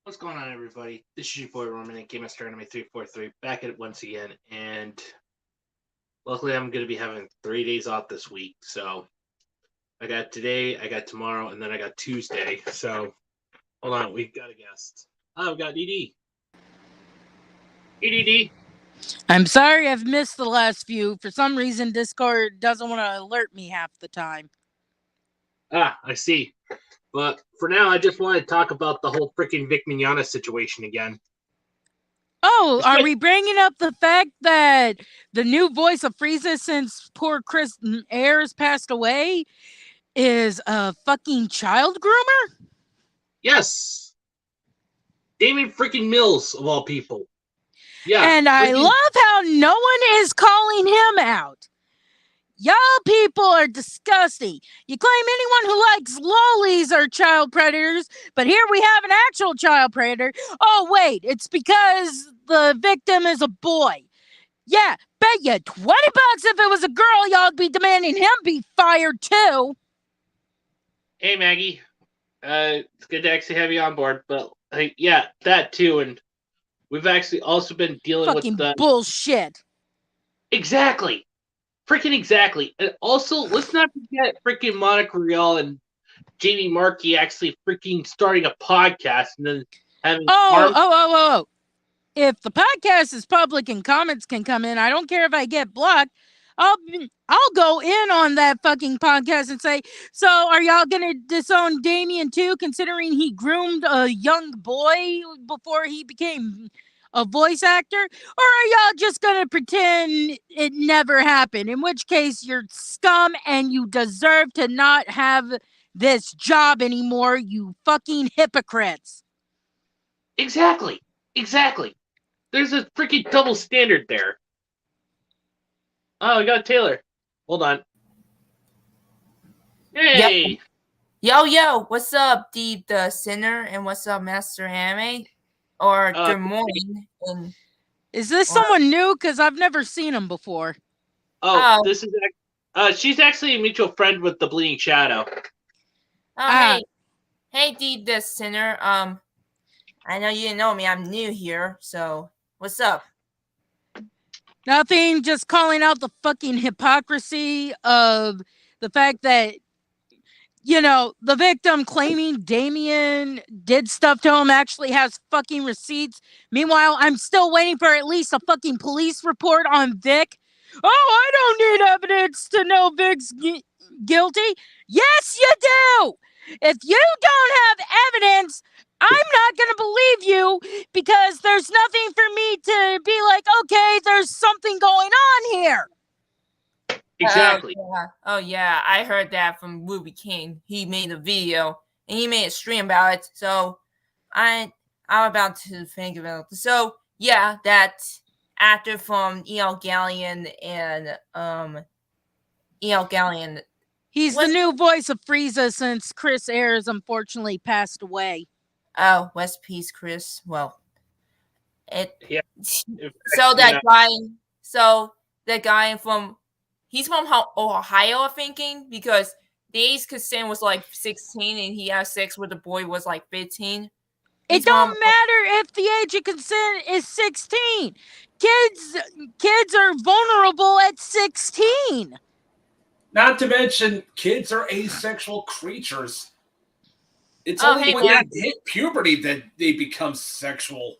What's going on, everybody? This is your boy Roman and Game Master Anime 343 back at it once again, and luckily I'm going to be having 3 days off this week. So I got today, I got tomorrow, and then I got Tuesday. So hold on, we've got a guest. Oh, we've got DD. Hey, DD. I'm sorry I've missed the last few. For some reason, Discord doesn't want to alert me half the time. I see. But for now, I just want to talk about the whole freaking Vic Mignona situation again. Oh, are we bringing up the fact that the new voice of Frieza since poor Chris Ayers passed away is a fucking child groomer? Yes. Daman freaking Mills, of all people. Yeah. And I love how no one is calling him out. Y'all people are disgusting. You claim anyone who likes lollies are child predators, but here we have an actual child predator. Oh, wait, it's because the victim is a boy. Yeah, bet you 20 bucks if it was a girl, y'all'd be demanding him be fired too. Hey, Maggie. It's good to actually have you on board, but yeah, that too, and we've actually also been dealing Fucking with the bullshit. Exactly. Freaking exactly. And also, let's not forget freaking Monica Rial and Jamie Marchi actually freaking starting a podcast and then having Oh. If the podcast is public and comments can come in, I don't care if I get blocked. I'll go in on that fucking podcast and say, so are y'all gonna disown Damien too, considering he groomed a young boy before he became a voice actor? Or are y'all just gonna pretend it never happened? In which case you're scum and you deserve to not have this job anymore, you fucking hypocrites. Exactly. There's a freaking double standard there. Oh, we got Taylor. Hold on. Hey. Yo, what's up, the sinner, and what's up, Master Anime? Or good morning. Is this someone new? Because I've never seen him before. Oh, this is she's actually a mutual friend with the Bleeding Shadow. Oh, hey, the sinner. I know you didn't know me. I'm new here, so what's up? Nothing. Just calling out the fucking hypocrisy of the fact that, you know, the victim claiming Damien did stuff to him actually has fucking receipts. Meanwhile, I'm still waiting for at least a fucking police report on Vic. Oh, I don't need evidence to know Vic's guilty. Yes, you do. If you don't have evidence, I'm not going to believe you because there's nothing for me to be like, okay, there's something going on here. Exactly. Oh yeah, I heard that from Ruby King. He made a video and he made a stream about it. So I'm about to think about it. So yeah, that actor from E.L. Gallion and E.L. Gallion. He's the new voice of Frieza since Chris Ayers unfortunately passed away. Oh, rest peace, Chris. Well, So that guy from. He's from Ohio, I'm thinking, because the age consent was like 16 and he had sex with the boy was like 15. It don't matter if the age of consent is 16. Kids are vulnerable at 16. Not to mention, kids are asexual creatures. It's only when they hit puberty that they become sexual.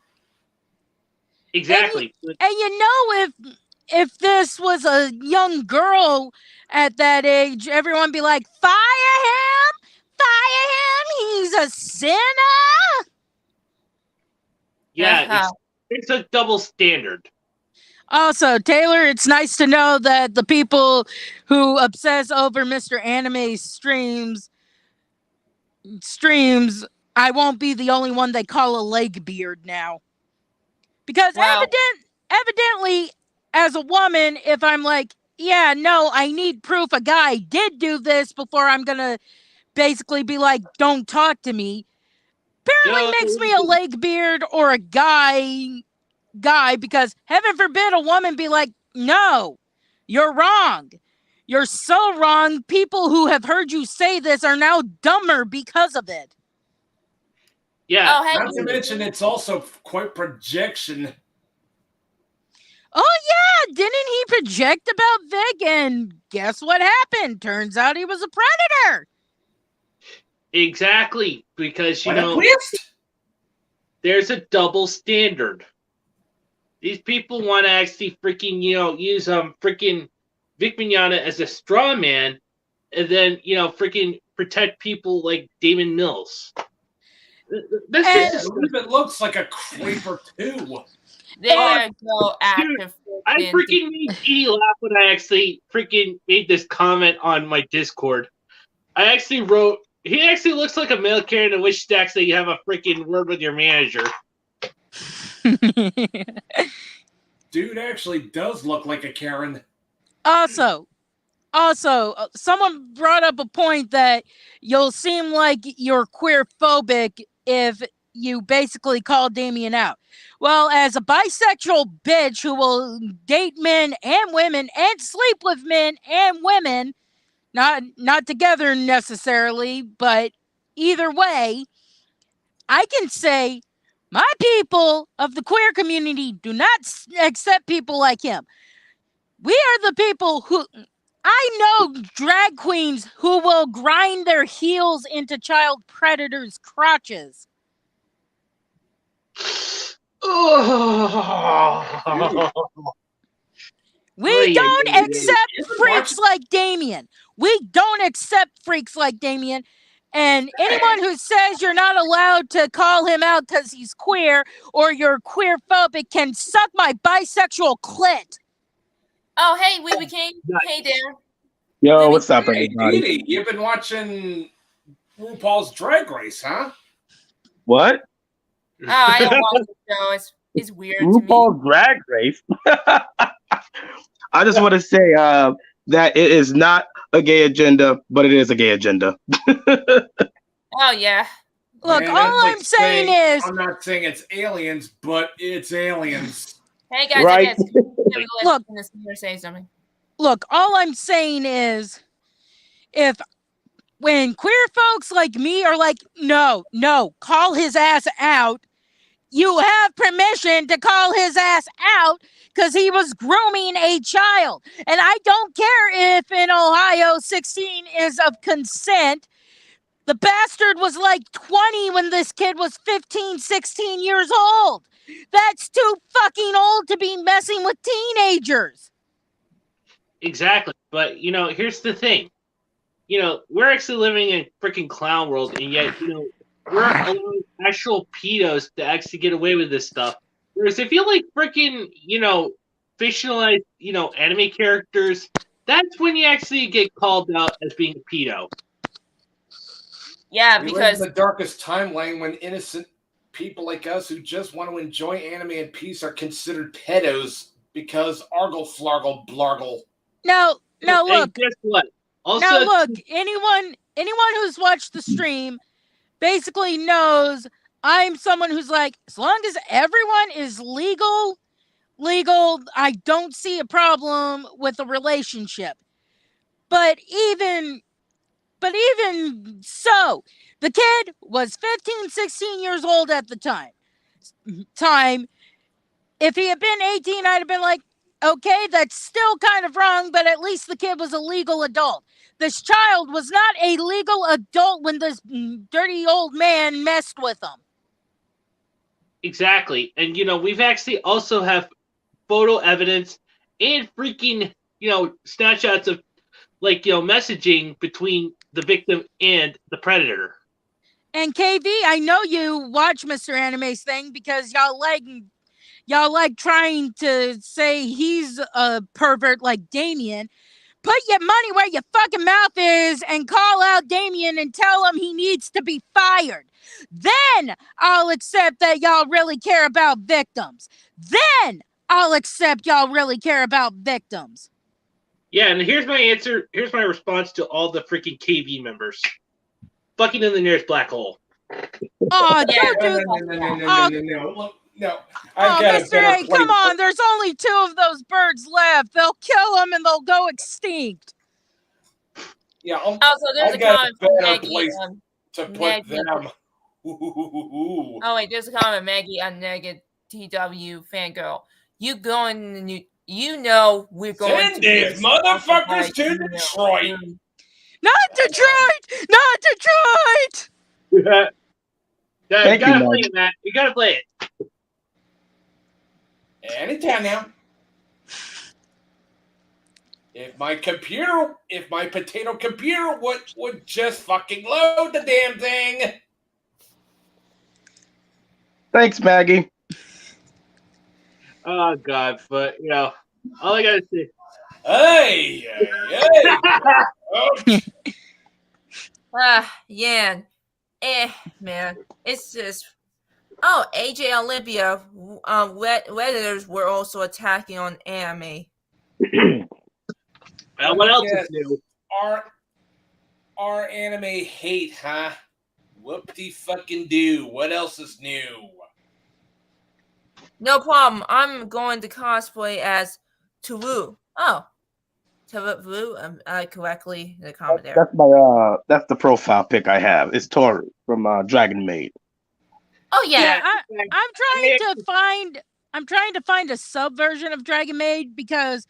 Exactly. And you know, if this was a young girl at that age, everyone would be like, fire him, he's a sinner. Yeah, it's a double standard. Also, Taylor, it's nice to know that the people who obsess over Mr. Anime's streams, I won't be the only one they call a leg beard now. Because evidently, as a woman, if I'm like, yeah, no, I need proof a guy did do this before I'm gonna basically be like, don't talk to me. Apparently makes me a leg beard or a guy, because heaven forbid a woman be like, no, you're wrong. You're so wrong. People who have heard you say this are now dumber because of it. Yeah. Oh, hey, Not to mention, it's also quite projection. Oh yeah, didn't he project about Vic? And guess what happened? Turns out he was a predator. Exactly, because What a twist! there's a double standard. These people want to actually freaking use freaking Vic Mignona as a straw man, and then freaking protect people like Daman Mills. This is It even looks like a creeper too. there go active. I freaking made Edie laugh when I actually freaking made this comment on my Discord. I actually wrote, he actually looks like a mail carrier in which stacks that you have a freaking word with your manager. Dude actually does look like a Karen. Also, someone brought up a point that you'll seem like you're queer phobic if you basically call Damien out. Well, as a bisexual bitch who will date men and women and sleep with men and women, not together necessarily, but either way, I can say my people of the queer community do not accept people like him. We are the people who, I know drag queens who will grind their heels into child predators' crotches. We don't accept freaks like Damien. We don't accept freaks like Damien. And anyone who says you're not allowed to call him out because he's queer or you're queer phobic can suck my bisexual clit. Oh, hey, we became. Hey there. Yo, what's up, Hey, everybody? Edie, you've been watching RuPaul's Drag Race, huh? What? Oh, I don't watch the show. It's weird RuPaul's Drag Race. I just want to say that it is not a gay agenda, but it is a gay agenda. Oh, yeah. Look, Man, all I'm saying is... I'm not saying it's aliens, but it's aliens. Hey, guys, Right. I guess. Look, say something. Look, all I'm saying is when queer folks like me are like, no, call his ass out, you have permission to call his ass out because he was grooming a child. And I don't care if in Ohio 16 is of consent. The bastard was like 20 when this kid was 15, 16 years old. That's too fucking old to be messing with teenagers. Exactly. But, here's the thing. We're actually living in a freaking clown world, and yet, we're allowing actual pedos to actually get away with this stuff. Whereas if you like freaking, fictionalized, anime characters, that's when you actually get called out as being a pedo. Yeah, We live because in the darkest timeline when innocent people like us who just want to enjoy anime in peace are considered pedos because argle flargle blargle. Now look. Guess what? Also, now look, anyone who's watched the stream basically knows I'm someone who's like, as long as everyone is legal, I don't see a problem with a relationship. But even so, the kid was 15, 16 years old at the time. If he had been 18, I'd have been like, okay, that's still kind of wrong, but at least the kid was a legal adult. This child was not a legal adult when this dirty old man messed with him. Exactly. And, we've actually also have photo evidence and freaking, snapshots of, messaging between the victim and the predator. And KV, I know you watch Mr. Anime's thing because y'all like trying to say he's a pervert like Damien. Put your money where your fucking mouth is and call out Damien and tell him he needs to be fired. Then I'll accept that y'all really care about victims. Then I'll accept y'all really care about victims. Yeah, and here's my answer. Here's my response to all the freaking KV members. Fucking in the nearest black hole. Oh, No. Oh, Mr. A, come on. There's only 2 of those birds left. They'll kill them and they'll go extinct. Yeah. Also, there's I've got a better place to put them. Ooh. Oh wait, there's a comment, Maggie on Negative TW fangirl. You going? You know we're going Send to be these motherfuckers to email. Detroit. Not Detroit! Not Detroit! Yeah, you Thank you, gotta play Mike. it, Matt. You gotta play it. Anytime now. If my potato computer would just fucking load the damn thing. Thanks, Maggie. Oh God, but all I gotta say. Hey. Ouch. Yeah. Man, it's just. Oh, AJ Olympia. Redditors were also attacking on anime. What else is new? Our anime hate, huh? Whoop-de fucking do. What else is new? No problem. I'm going to cosplay as Turu. Oh, Turu. Correctly in the comment there. That's the profile pic I have. It's Tori from Dragon Maid. Oh yeah. I'm trying to find a subversion of Dragon Maid because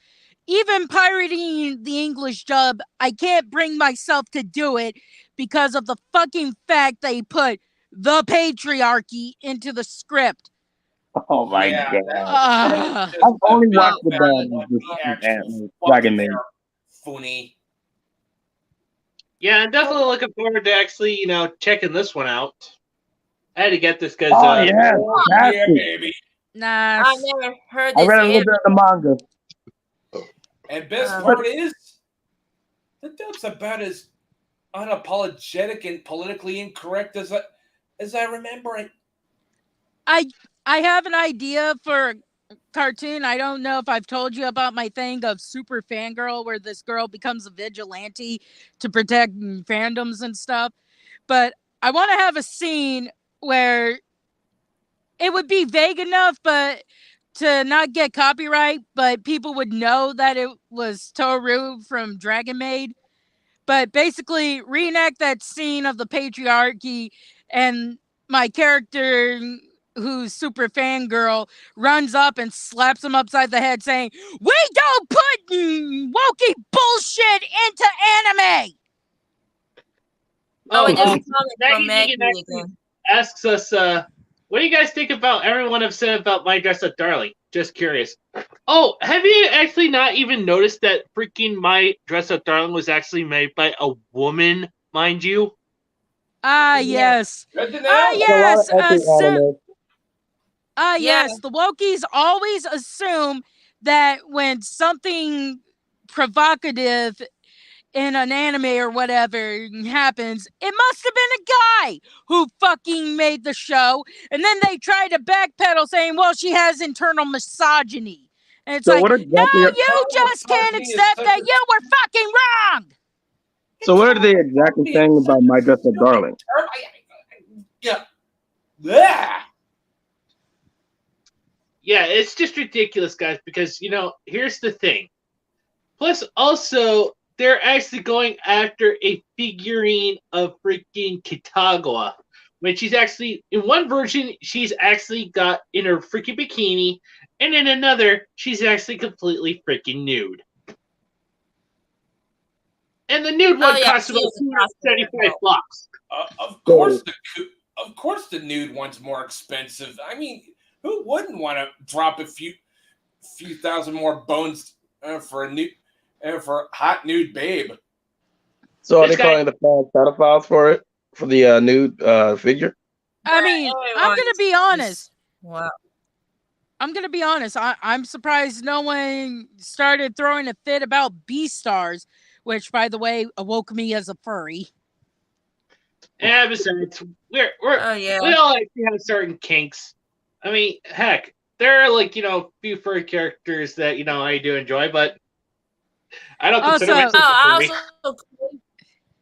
even pirating the English dub, I can't bring myself to do it because of the fucking fact they put the patriarchy into the script. Oh my god! Ugh. I've only watched the Dragon Maid. Funny. Yeah, I'm definitely looking forward to actually, checking this one out. I had to get this because. Yeah, baby. Nah. I never heard I this. read a little bit of the manga. And best part is, the dub's about as unapologetic and politically incorrect as I remember it. I have an idea for a cartoon. I don't know if I've told you about my thing of Super Fangirl, where this girl becomes a vigilante to protect fandoms and stuff. But I want to have a scene where it would be vague enough, but to not get copyright, but people would know that it was Toru from Dragon Maid. But basically reenact that scene of the patriarchy, and my character, who's Super Fangirl, runs up and slaps him upside the head saying, "We don't put wokey bullshit into anime!" Oh, and there's a Maggie comment from Maggie again. asks us, what do you guys think about everyone have said about My Dress Up Darling? Just curious. Oh, have you actually not even noticed that freaking My Dress Up Darling was actually made by a woman, mind you? Yes. Good to know. Yes. Yeah. Yes. The wokies always assume that when something provocative in an anime or whatever happens, it must have been a guy who fucking made the show. And then they try to backpedal saying, well, she has internal misogyny. And it's So like, what no, exactly? you just can't accept that you were fucking wrong. So what are they exactly saying about My Dress Up Darling? Yeah. Yeah, it's just ridiculous, guys, because, here's the thing. Plus, also, they're actually going after a figurine of freaking Kitagawa. When she's actually, in one version, she's actually got in her freaking bikini, and in another, she's actually completely freaking nude. And the nude one costs about $275. Of course, the nude one's more expensive. I mean, who wouldn't want to drop a few thousand more bones for a hot nude babe? So are they calling the fans pedophiles for the nude figure? I mean, I'm gonna be honest. Wow. I'm gonna be honest. I'm surprised no one started throwing a fit about Beastars, which, by the way, awoke me as a furry. Yeah, besides, we all actually have certain kinks. I mean, heck, there are few furry characters that I do enjoy, but I don't consider myself a furry. I also collect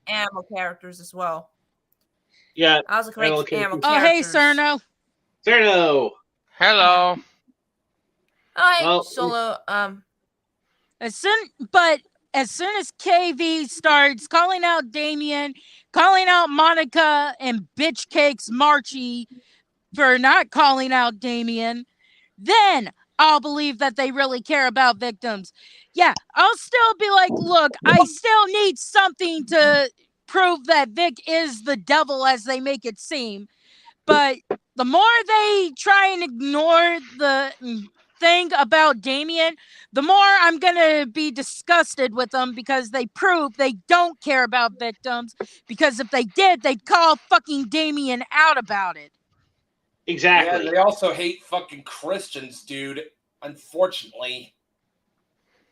animal characters as well. Yeah, I also collect animal characters. Oh, hey, Cerno. Cerno. Hello. Oh, hey, Well, Solo. But as soon as KV starts calling out Damien, calling out Monica, and bitch cakes Marchi for not calling out Damien, then I'll believe that they really care about victims. Yeah, I'll still be like, look, I still need something to prove that Vic is the devil as they make it seem. But the more they try and ignore the thing about Damien, the more I'm going to be disgusted with them because they prove they don't care about victims. Because if they did, they'd call fucking Damien out about it. Exactly. Yeah, they also hate fucking Christians, dude. Unfortunately.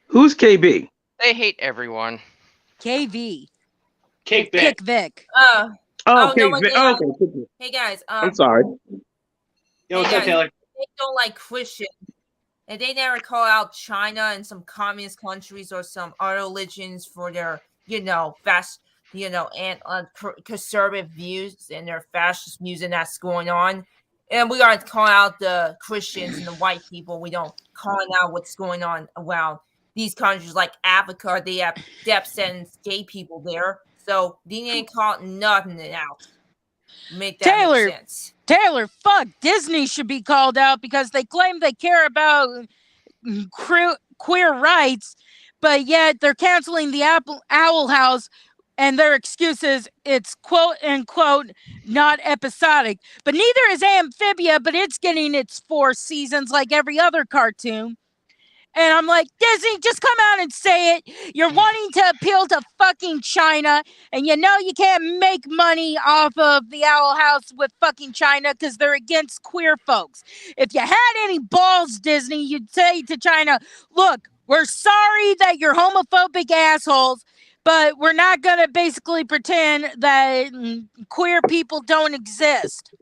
Who's KB? They hate everyone. KV. Kick back. Kick Vic. Oh, no, okay. hey, Okay. hey guys, I'm sorry. Yo, what's up, guys, Taylor? they don't like Christians. And they never call out China and some communist countries or some other religions for their, fast, and conservative views and their fascist views and that's going on. And we aren't calling out the Christians and the white people. We don't calling out what's going on around these countries like Africa. They have death sentence gay people there. So they didn't call nothing out. Make that make sense. Taylor, fuck. Disney should be called out because they claim they care about queer rights, but yet they're canceling the Owl House, and their excuse is it's quote unquote not episodic. But neither is Amphibia, but it's getting its 4 seasons like every other cartoon. And I'm like, Disney, just come out and say it. You're wanting to appeal to fucking China, and you know you can't make money off of the Owl House with fucking China because they're against queer folks. If you had any balls, Disney, you'd say to China, look, we're sorry that you're homophobic assholes, but we're not going to basically pretend that queer people don't exist.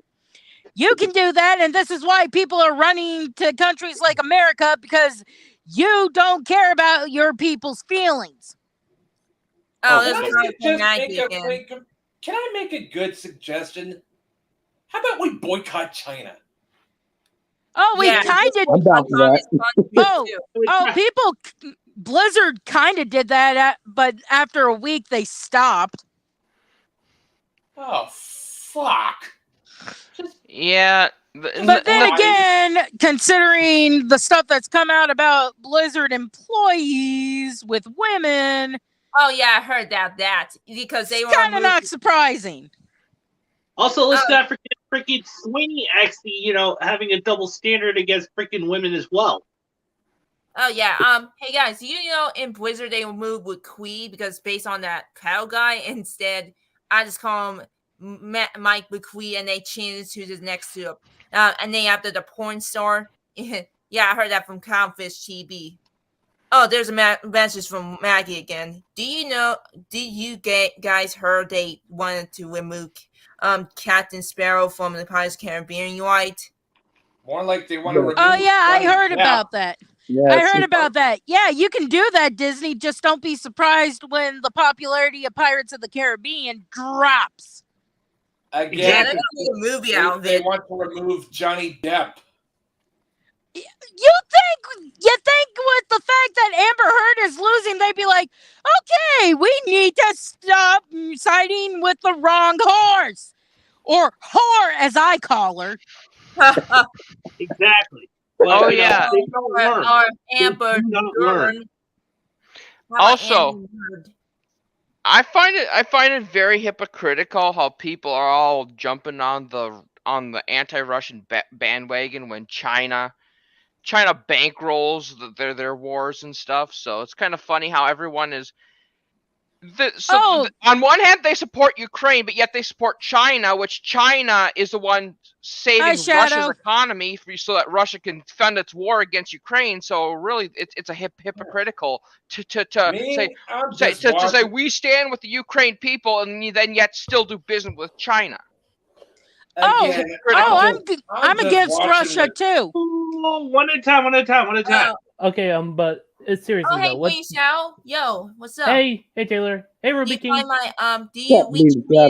You can do that, and this is why people are running to countries like America, because you don't care about your people's feelings. Oh, can I make a good suggestion? How about we boycott China? Oh, we kind of. Blizzard kind of did that, but after a week they stopped. Oh, fuck. Yeah. But then again, considering the stuff that's come out about Blizzard employees with women. Oh, yeah, I heard that because they were kind of not surprising. Also, let's not forget freaking Sweeney actually, having a double standard against freaking women as well. Oh, yeah. Hey, guys, in Blizzard they moved with Quee because based on that cow guy, instead, I just call him Mike McQueen, and they changed to the next to and they after the porn star. Yeah, I heard that from Clownfish TV. Oh, there's a message from Maggie again. Do you guys heard they wanted to remove Captain Sparrow from the Pirates of the Caribbean, right? More like they want to remove. Oh yeah, I heard about that. I heard about that. Yeah, you can do that, Disney. Just don't be surprised when the popularity of Pirates of the Caribbean drops. Again, yeah, they're gonna make a movie out of it. They want to remove Johnny Depp. You think with the fact that Amber Heard is losing, they'd be like, okay, we need to stop siding with the wrong horse. Or whore, as I call her. Exactly. But, yeah. They don't learn. Or Amber Heard. Also, I find it very hypocritical how people are all jumping on the anti-Russian bandwagon when China bankrolls their wars and stuff. So it's kind of funny how everyone is. On one hand, they support Ukraine, but yet they support China, which China is the one saving Russia's economy so that Russia can fund its war against Ukraine. So really, it's a hypocritical to say we stand with the Ukraine people and then yet still do business with China. I'm against Russia too. One at a time. Okay, but it's seriously hey, though. What? Yo, what's up? Hey, Taylor. Hey, Ruby King. Do you reach me?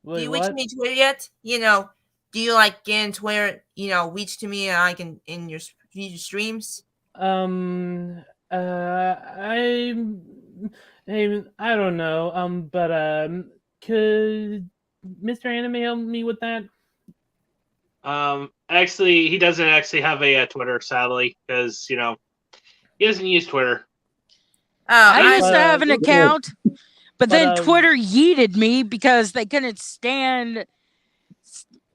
Do you reach me Twitter yet? Do you get in Twitter? Reach to me and I can in your streams. I don't know. But could Mr. Anime help me with that? Actually, he doesn't actually have a Twitter, sadly, because he doesn't use Twitter. I used to But- have an account, but then But, Twitter yeeted me because they couldn't stand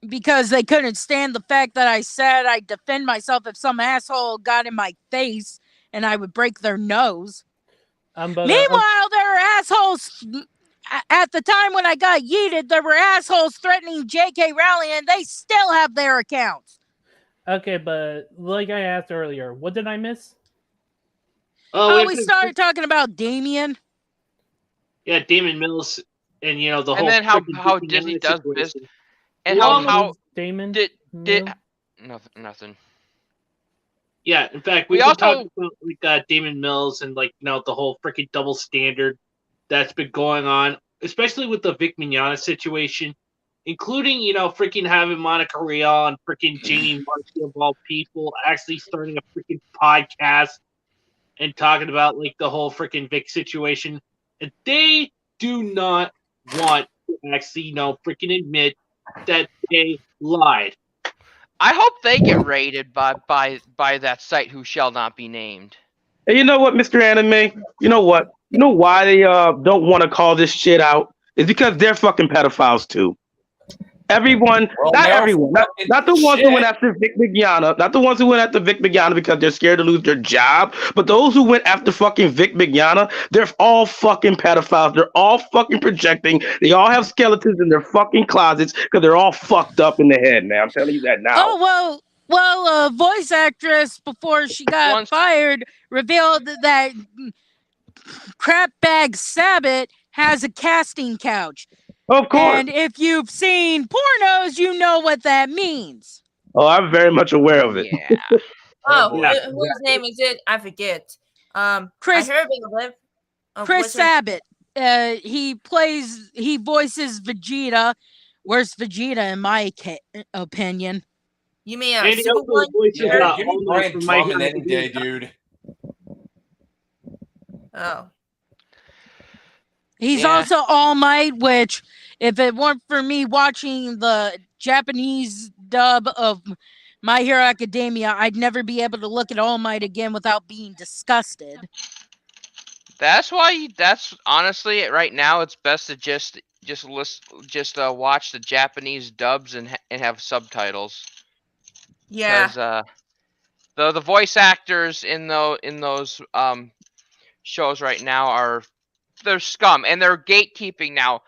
the fact that I said I'd defend myself if some asshole got in my face and I would break their nose. Meanwhile, there were assholes at the time when I got yeeted. There were assholes threatening J.K. Rowling, and they still have their accounts. Okay, but like I asked earlier, what did I miss? We started talking about Damien. Yeah, Daman Mills, and the whole. And then how freaking Disney Disney does situation. business, and Well, how Damon did Mill? nothing. Yeah, in fact, We we've been also- talking about Daman Mills and the whole freaking double standard that's been going on, especially with the Vic Mignona situation, including freaking having Monica Rial and freaking Jamie Marchi of all people actually starting a freaking podcast and talking about the whole freaking Vic situation, and they do not want to actually freaking admit that they lied. I hope they get raided by that site who shall not be named. And you know what, Mr. Anime? You know what? You know why they don't want to call this shit out? It's because they're fucking pedophiles too. Everyone, Well, not they're everyone, fucking not the ones shit. who went after Vic Mignona, not the ones who went after Vic Mignona because they're scared to lose their job, but those who went after fucking Vic Mignona, they're all fucking pedophiles. They're all fucking projecting. They all have skeletons in their fucking closets because they're all fucked up in the head, man. I'm telling you that now. Oh, well, voice actress, before she got fired, revealed that Crapbag Sabbath has a casting couch. Of course. And if you've seen pornos, you know what that means. Oh, I'm very much aware of it. Yeah. Whose name is it? I forget. Chris- I heard it. Chris Sabat. He voices Vegeta. Where's Vegeta in my opinion? You mean And he Super also One? voices Yeah, All give me Might Brian from My Drummond Hero any day, Academia. dude. Oh. He's Yeah. also All Might, which, if it weren't for me watching the Japanese dub of My Hero Academia, I'd never be able to look at All Might again without being disgusted. That's why. That's honestly right now. It's best to just watch the Japanese dubs and have subtitles. Yeah. Because the voice actors in those shows right now they're scum and they're gatekeeping now.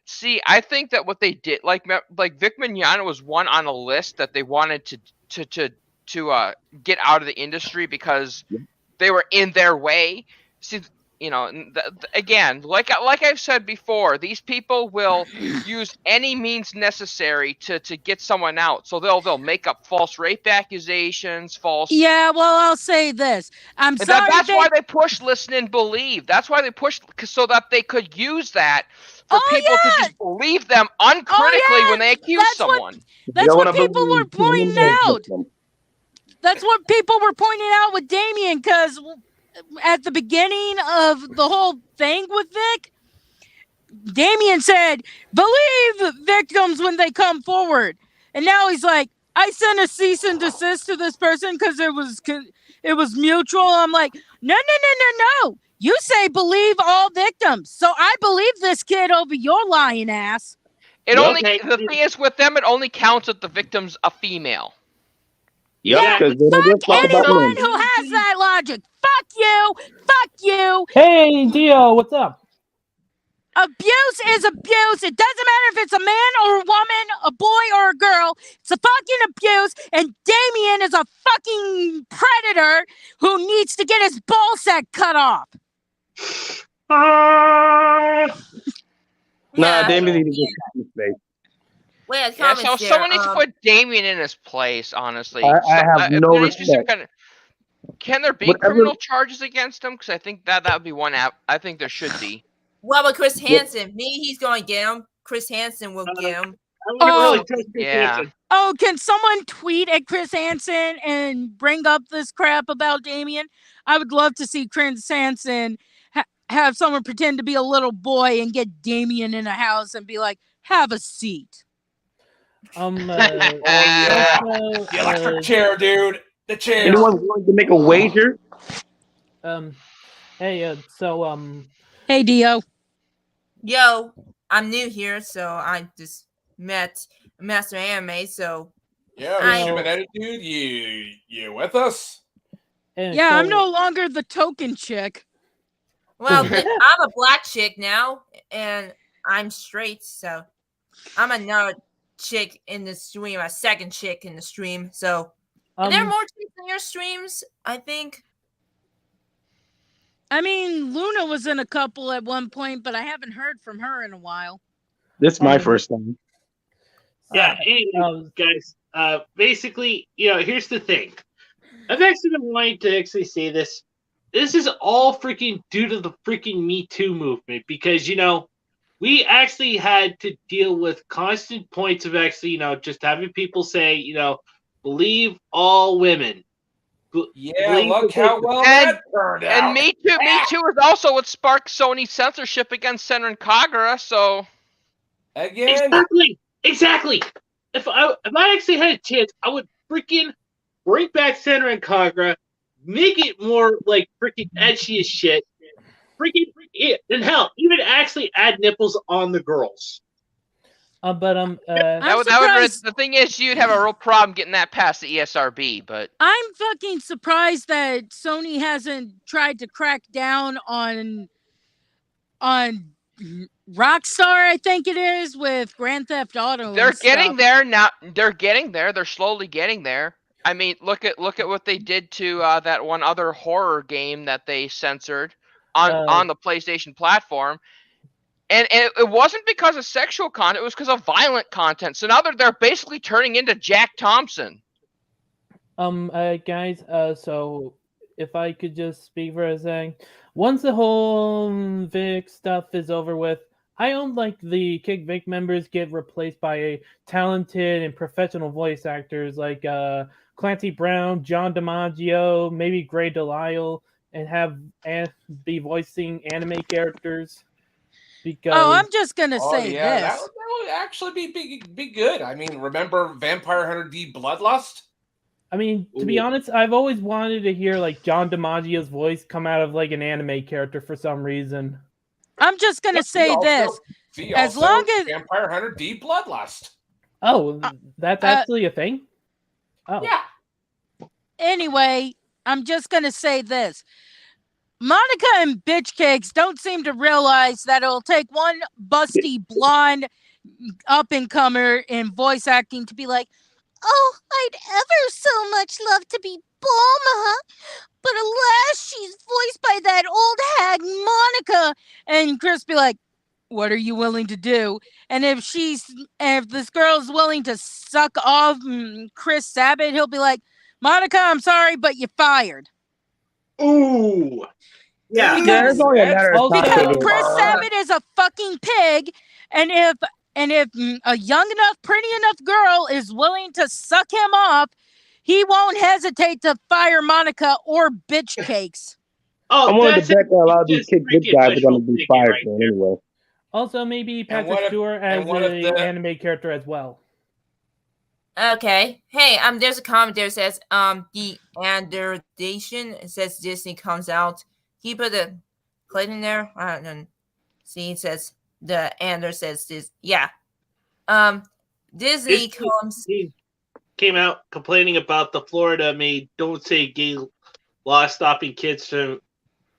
See, I think that what they did, like Vic Mignona was one on a list that they wanted to get out of the industry because they were in their way. See, again, like I've said before, these people will use any means necessary to get someone out. So they'll make up false rape accusations, false. Yeah, well, I'll say this. I'm And sorry. that's why they push listen and believe. That's why they push so that they could use that for people to just believe them uncritically when they accuse someone. That's what people were pointing out. That's what people were pointing out with Damien, because at the beginning of the whole thing with Vic, Damien said, believe victims when they come forward. And now he's like, I sent a cease and desist to this person because it was mutual. I'm like, no. You say believe all victims. So I believe this kid over your lying ass. The thing is with them, it only counts if the victim's a female. Yep, because fuck anyone who has that logic. Fuck you. Hey, Dio, what's up? Abuse is abuse. It doesn't matter if it's a man or a woman, a boy or a girl. It's a fucking abuse. And Damien is a fucking predator who needs to get his ball sack cut off. Nah, Damien needs to get shot in the face. Wait, so someone needs to put Damien in his place, honestly. I have no respect. Can there be Whatever- criminal charges against him? Because I think that would be one app. I think there should be. Well, but Chris Hansen, maybe he's going to get him. Chris Hansen will get him. wouldn't really trust Chris Hansen. Oh, can someone tweet at Chris Hansen and bring up this crap about Damien? I would love to see Chris Hansen have someone pretend to be a little boy and get Damien in a house and be like, have a seat. The electric chair, dude. The chair. Anyone willing to make a wager? Hey, Hey, Dio. Yo, I'm new here, so I just met Master Anime, so human attitude, you with us? Yeah, I'm no longer the token chick. Well, I'm a black chick now, and I'm straight, so I'm another chick in the stream, a second chick in the stream. So, are there more chicks in your streams? I think. I mean, Luna was in a couple at one point, but I haven't heard from her in a while. This is my first time. Yeah, anyway, guys, basically, here's the thing. I've actually been wanting to actually say this. This is all freaking due to the freaking Me Too movement because, we actually had to deal with constant points of actually, just having people say, believe all women. Look how well that turned out. And Me Too is also what sparked Sony's censorship against Senran Kagura, so... Again. Exactly. If I actually had a chance, I would freaking bring back Senran Kagura, make it more like freaking edgy as shit, and hell, even actually add nipples on the girls. The thing is, you'd have a real problem getting that past the ESRB, but... I'm fucking surprised that Sony hasn't tried to crack down on Rockstar, I think it is, with Grand Theft Auto. They're getting there now. They're getting there. They're slowly getting there. I mean, look at what they did to that one other horror game that they censored on the PlayStation platform. And it wasn't because of sexual content, it was because of violent content. So now they're basically turning into Jack Thompson. Guys, so if I could just speak for a second. Once the whole Vic stuff is over with, I don't like the Kick Vic members get replaced by talented and professional voice actors like Clancy Brown, John DiMaggio, maybe Gray Delisle, and be voicing anime characters. Because... I'm just gonna say this. That would actually be good. I mean, remember Vampire Hunter D Bloodlust? I mean, to be honest, I've always wanted to hear like John DiMaggio's voice come out of like an anime character for some reason. I'm just gonna say this. As long as Vampire Hunter D Bloodlust. Oh, that's actually a thing? Oh. Yeah. Anyway, I'm just gonna say this. Monica and Bitch Cakes don't seem to realize that it'll take one busty blonde up-and-comer in voice acting to be like, oh, I'd ever so much love to be Bulma, but alas, she's voiced by that old hag Monica. And Chris be like, what are you willing to do? And if this girl is willing to suck off Chris Sabat, he'll be like, Monica, I'm sorry, but you're fired. Ooh. Yeah. Because Chris Sabat is a fucking pig, and if a young enough, pretty enough girl is willing to suck him off, he won't hesitate to fire Monica or Bitch Cakes. I'm willing to bet that a lot of these Kick Vic guys are going to be fired for anyway. Also, maybe Patrick Stewart as an anime character as well. Okay. Hey, there's a comment there that says, the Anderdation says Disney comes out. Can you put the Clayton in there? I don't know. See, it says the Ander says this. Yeah. Disney came out complaining about the Florida made Don't Say Gay law stopping kids from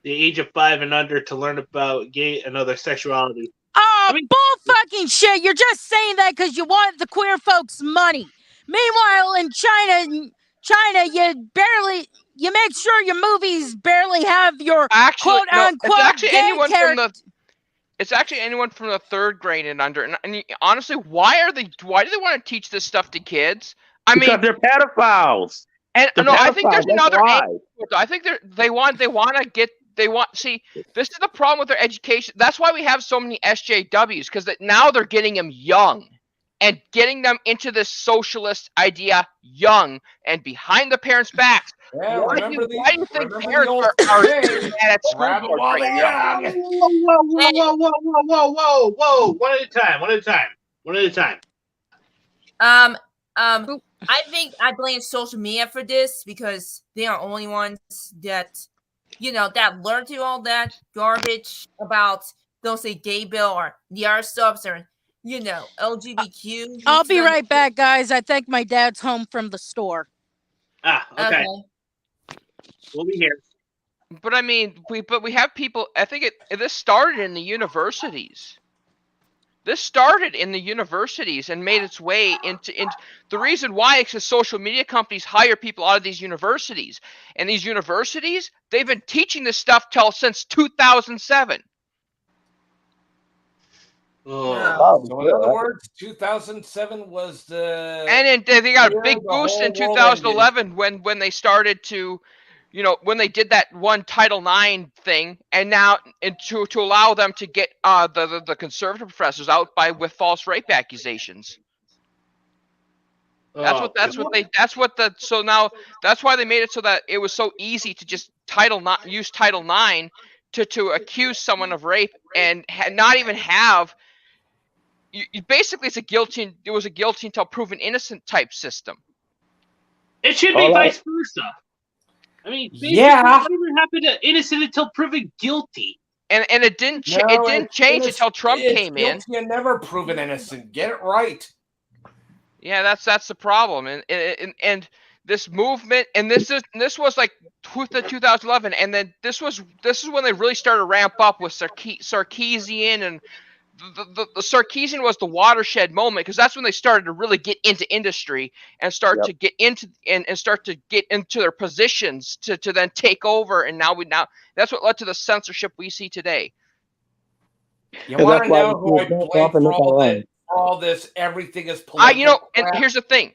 the age of 5 and under to learn about gay and other sexuality. Oh, bull fucking shit. You're just saying that because you want the queer folks' money. Meanwhile, in China, you make sure your movies barely have your quote unquote gay character. It's actually anyone from the 3rd grade and under. And honestly, why do they want to teach this stuff to kids? Because they're pedophiles. And I think there's another. I think they want. See, this is the problem with their education. That's why we have so many SJWs, because now they're getting them young. and getting them into this socialist idea young and behind the parents' backs. Yeah, Why remember do you think the parents old are saying, mad at school grab 'em boards while right they're now? young. Whoa. One at a time. I think I blame social media for this because they are only ones that, that learn to all that garbage about, don't say gay bill or the other stuffs or, LGBTQ. I'll be right back, guys. I think my dad's home from the store. Okay. We'll be here. But I mean, we have people. I think this started in the universities. This started in the universities and made its way into the reason why is because social media companies hire people out of these universities, and these universities, they've been teaching this stuff since 2007. Oh. So in other words, 2007 was the. And then they got a year big the boost in whole world 2011 when they started to, when they did that one Title IX thing, and now to allow them to get the conservative professors out with false rape accusations. That's why they made it so that it was so easy to just use Title IX to accuse someone of rape and not even have. Basically, it was a guilty until proven innocent type system. It should be vice versa. I mean, whatever happened to innocent until proven guilty? And it didn't change until Trump came in. Guilty and never proven innocent. Get it right. Yeah, that's the problem, and this movement, and this was like 2011, and then this is when they really started to ramp up with Sarkeesian, and the Sarkeesian was the watershed moment because that's when they started to really get into industry and start to get into their positions to then take over, and now that's what led to the censorship we see today. You want to know who I blame for all this? Everything is political. And here's the thing.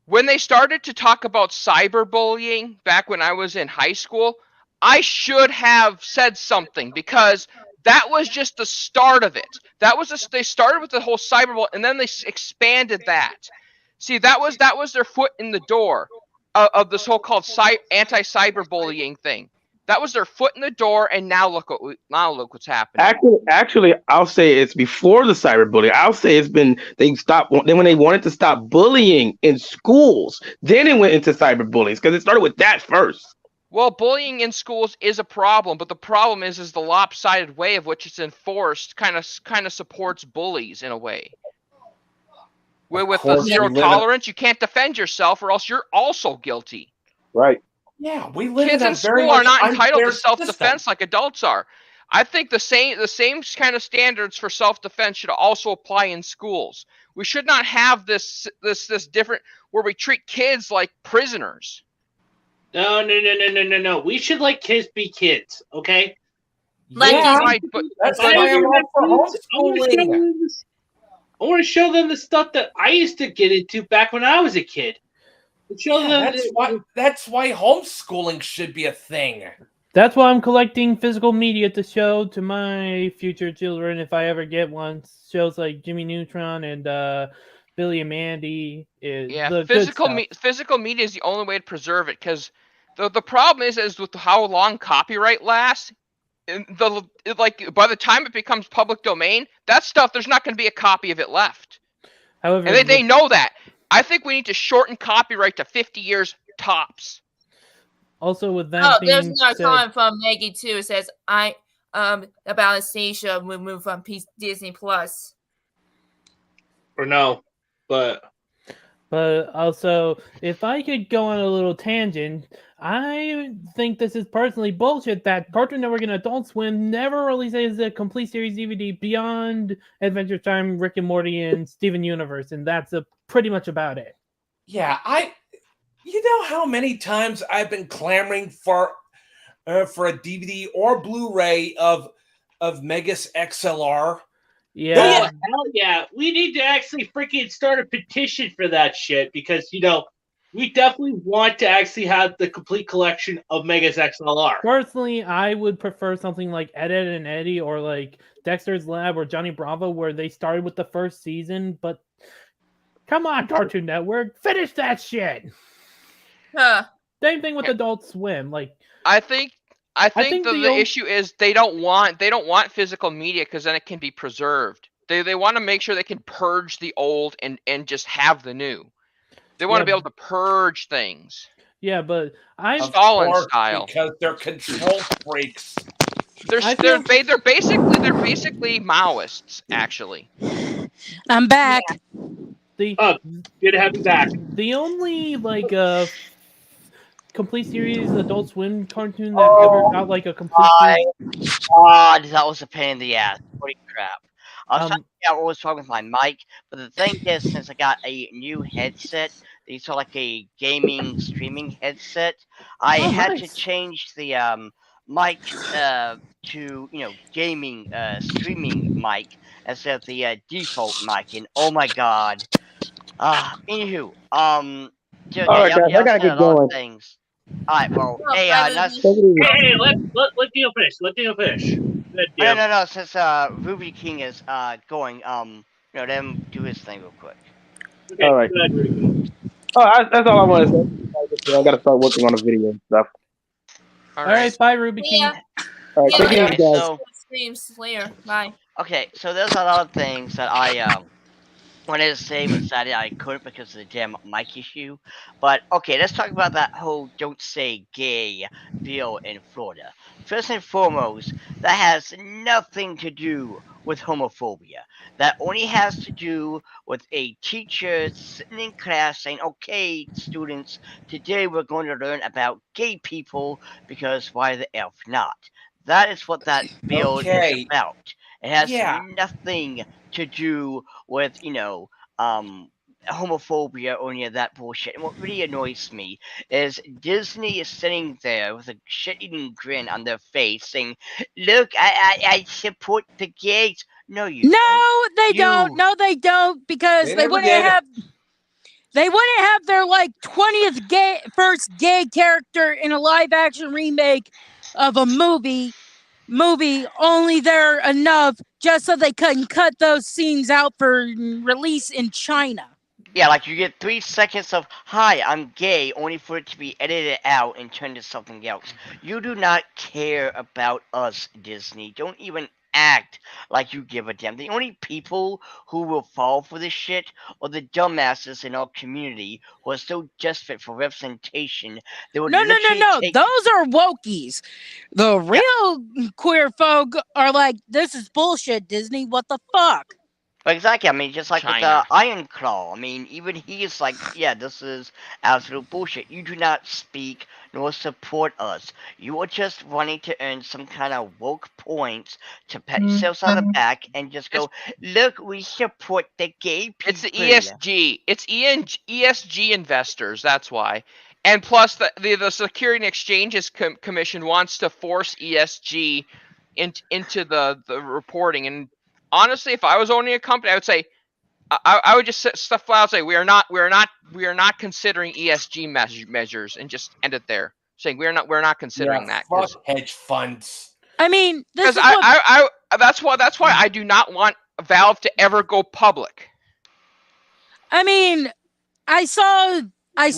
When they started to talk about cyberbullying back when I was in high school, I should have said something because that was just the start of it. They started with the whole cyberbullying, and then they expanded that. See, that was their foot in the door of this whole called anti-cyberbullying thing. That was their foot in the door, and now look what's happening. Actually, I'll say it's before the cyberbullying. I'll say it's been when they wanted to stop bullying in schools, then it went into cyberbullying because it started with that first. Well, bullying in schools is a problem, but the problem is the lopsided way of which it's enforced kind of supports bullies in a way. With the zero tolerance, you can't defend yourself, or else you're also guilty. Right. Yeah, we live Kids in school are not entitled to self-defense like adults are. I think the same kind of standards for self-defense should also apply in schools. We should not have this different where we treat kids like prisoners. No. We should let kids be kids, okay? Right, but that's why I'm all for homeschooling. I want to show them the stuff that I used to get into back when I was a kid. That's why homeschooling should be a thing. That's why I'm collecting physical media to show to my future children if I ever get one. Shows like Jimmy Neutron and Billy and Mandy. Physical media is the only way to preserve it because the problem is with how long copyright lasts. By the time it becomes public domain, that stuff there's not going to be a copy of it left. However, and they know that. I think we need to shorten copyright to 50 years tops. Also, with that there's another comment from Maggie too. It says about Anastasia will move from Disney Plus. Or no, but also, if I could go on a little tangent, I think this is personally bullshit that Cartoon Network and Adult Swim never releases a complete series DVD beyond Adventure Time, Rick and Morty, and Steven Universe, and that's pretty much about it. Yeah, you know how many times I've been clamoring for a DVD or Blu-ray of Megas XLR. Yeah. Hell yeah. We need to actually freaking start a petition for that shit because, we definitely want to actually have the complete collection of Megas XLR. Personally, I would prefer something like Ed, Edd and Eddy or like Dexter's Lab or Johnny Bravo, where they started with the first season, but come on, Cartoon Network, finish that shit. Same thing with Adult Swim. Like, I think think the issue is they don't want physical media because then it can be preserved. They want to make sure they can purge the old and just have the new. They want to be able to purge things. Yeah, but Stalin style, because they're control freaks. They're basically Maoists, actually. I'm back. Good to have you back. The only complete series Adult Swim cartoon that ever got like a complete God, that was a pain in the ass. Holy crap. I was trying to figure out what was wrong with my mic, but the thing is, since I got a new headset, these are like a gaming streaming headset, I had to change the mic to gaming streaming mic instead of the default mic, and oh my god. Anywho, all right, guys, I gotta get going. Things. Alright, well, hey, let's let Dino finish. Let Dino finish. No. Since Ruby King is going, let him do his thing real quick. Okay, all right. That's all I want to say. I gotta start working on a video and stuff. All right, bye, Ruby King. All right, take it easy, guys. Stream Slayer. Bye. Okay, so there's a lot of things that I wanted to say, but sadly I couldn't because of the damn mic issue. But okay, let's talk about that whole "don't say gay" bill in Florida. First and foremost, that has nothing to do with homophobia. That only has to do with a teacher sitting in class saying, "Okay, students, today we're going to learn about gay people because why the F not?" That is what that bill is about. It has nothing to do with, homophobia or any of that bullshit. And what really annoys me is Disney is sitting there with a shit-eating grin on their face saying, "Look, I support the gays." No, you don't. They don't. No, they don't, because they wouldn't have their 20th first gay character in a live-action remake of a movie only there enough just so they couldn't cut those scenes out for release in China. Yeah, like you get 3 seconds of "Hi, I'm gay," only for it to be edited out and turned to something else. You do not care about us, Disney. Don't even act like you give a damn. The only people who will fall for this shit are the dumbasses in our community who are so desperate for representation. They would no. Those are wokies. The real queer folk are like, "This is bullshit, Disney. What the fuck?" Exactly. I mean, just like China. with Iron Claw. I mean, even he is like, "Yeah, this is absolute bullshit. You do not speak nor support us. You are just wanting to earn some kind of woke points to pat yourselves on the back and just go, look, we support the gay people." It's the ESG. It's ESG investors. That's why. And plus, the Security and Exchanges Commission wants to force ESG into the reporting. And honestly, if I was owning a company, I would say, I would just stuff flat out say we are not considering ESG measures and just end it there, saying we're not considering that. Fuck hedge funds. I mean, that's why I do not want Valve to ever go public. I mean, I saw someone. Are you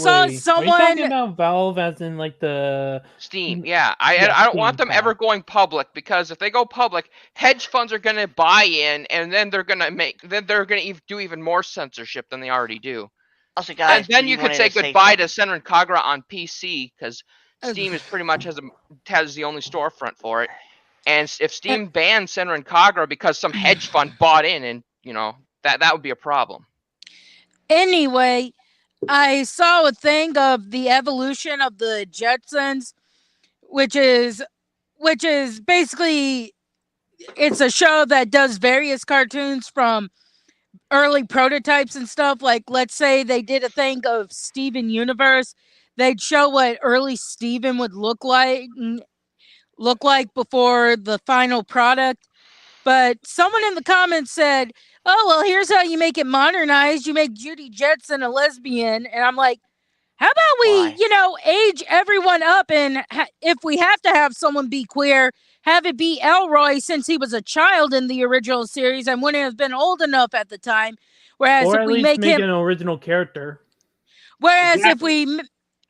talking about Valve as in the Steam? Yeah, I don't want them ever going public, because if they go public, hedge funds are going to buy in, and then they're going to do even more censorship than they already do. Also, guys, and then you could say goodbye to Senran Kagura on PC, because Steam is pretty much has the only storefront for it. And if Steam bans Senran Kagura because some hedge fund bought in, and that would be a problem. Anyway, I saw a thing of the evolution of the Jetsons, which is basically, it's a show that does various cartoons from early prototypes and stuff. Like, let's say they did a thing of Steven Universe, they'd show what early Steven would look like before the final product. But someone in the comments said, "Oh, well, here's how you make it modernized. You make Judy Jetson a lesbian." And I'm like, How about we, Why? age everyone up, and if we have to have someone be queer, have it be Elroy, since he was a child in the original series and wouldn't have been old enough at the time. Whereas Or if at we least make him, an original character. whereas Exactly.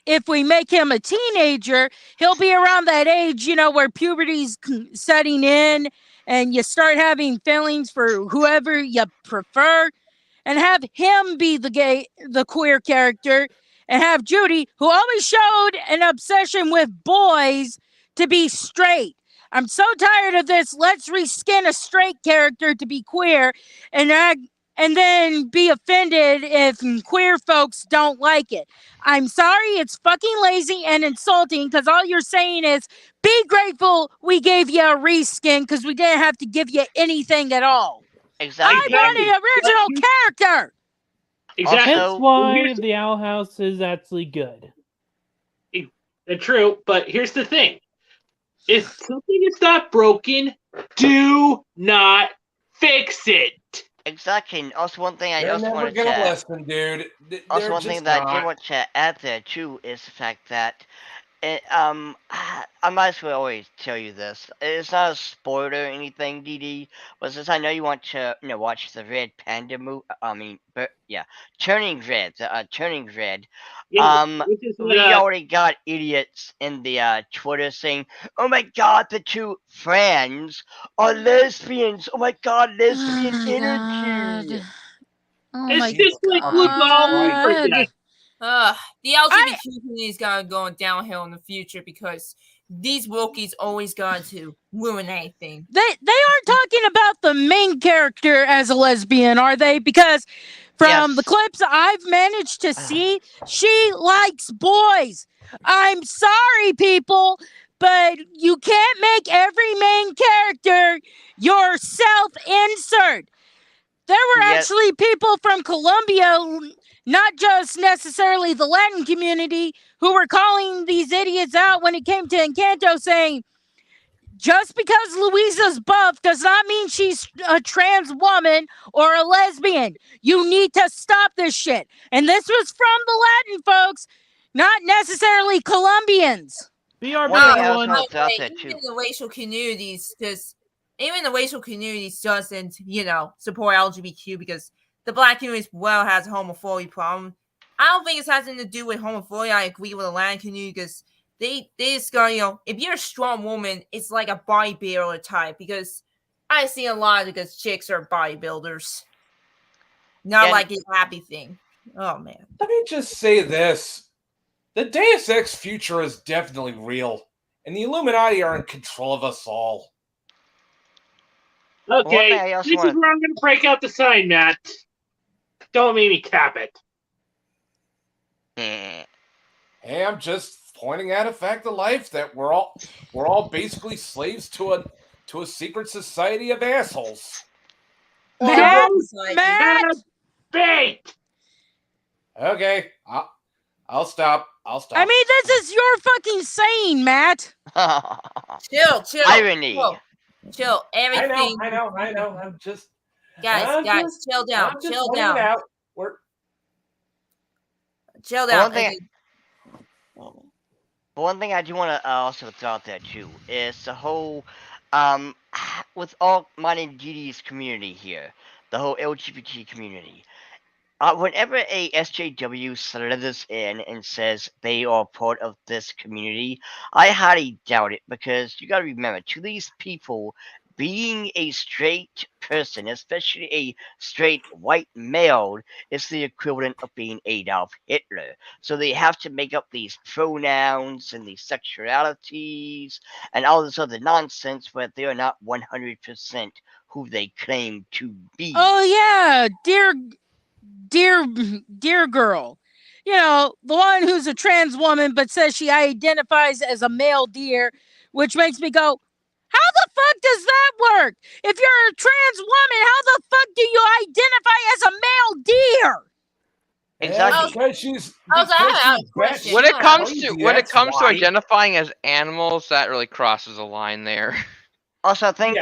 if we make him a teenager, he'll be around that age, where puberty's setting in, and you start having feelings for whoever you prefer, and have him be the queer character, and have Judy, who always showed an obsession with boys, to be straight. I'm so tired of this. Let's reskin a straight character to be queer, and then be offended if queer folks don't like it. I'm sorry, it's fucking lazy and insulting, because all you're saying is be grateful we gave you a reskin, because we didn't have to give you anything at all. Exactly. I want an original character. Exactly. Hence Also- why Here's- the Owl House is actually good. True, but here's the thing. If something is not broken, do not fix it. Exactly. And also, one thing I They're also never want gonna to listen, dude. also They're one just thing that I not. did want to add there too is the fact that I might as well always tell you this. It's not a spoiler or anything, DD, but since I know you want to, watch the Red Panda movie. Turning Red. Turning Red. Which is We already got idiots in the Twitter saying, "Oh my God, the two friends are lesbians. Oh my God, lesbian energy." Oh it's my just like who's all over God. that. The LGBTQ community is gonna go downhill in the future because these Wokies always got to ruin anything. They aren't talking about the main character as a lesbian, are they? Because from the Yes. clips I've managed to see, she likes boys. I'm sorry, people, but you can't make every main character your self-insert. There were Yeah. actually people from Colombia, not just necessarily the Latin community, who were calling these idiots out when it came to Encanto, saying, just because Louisa's buff does not mean she's a trans woman or a lesbian. You need to stop this shit. And this was from the Latin folks, not necessarily Colombians. BRB, One thing I also everyone. want to throw out there Even too. in the racial communities, because even the racial communities doesn't, support LGBTQ because the black community as well has a homophobia problem. I don't think it has anything to do with homophobia. I agree with the Latin community because they just go, if you're a strong woman, it's like a bodybuilder type because I see a lot of because chicks are bodybuilders. Not like a happy thing. Oh man. Let me just say this. The Deus Ex future is definitely real, and the Illuminati are in control of us all. Okay, I also this is where I'm going to break out the sign, Matt. Don't make me cap it. Hey, I'm just pointing out a fact of life that we're all basically slaves to a secret society of assholes. Matt, Bait. Okay, I'll stop. I mean, this is your fucking saying, Matt. Chill. Irony. Chill. Everything. I know. I'm just guys, chill down. Chill down. Chill down. One thing I do want to also throw out there too is the whole, with all mine and Didi's community here, the whole LGBT community. Whenever a SJW slithers in and says they are part of this community, I highly doubt it because you gotta remember, to these people, being a straight person, especially a straight white male, is the equivalent of being Adolf Hitler. So they have to make up these pronouns and these sexualities and all this other nonsense where they are not 100% who they claim to be. Oh yeah, dear girl. The one who's a trans woman but says she identifies as a male deer, which makes me go, how the fuck does that work? If you're a trans woman, how the fuck do you identify as a male deer? Exactly. Because she's when it comes to identifying as animals, that really crosses a line there. Also, I think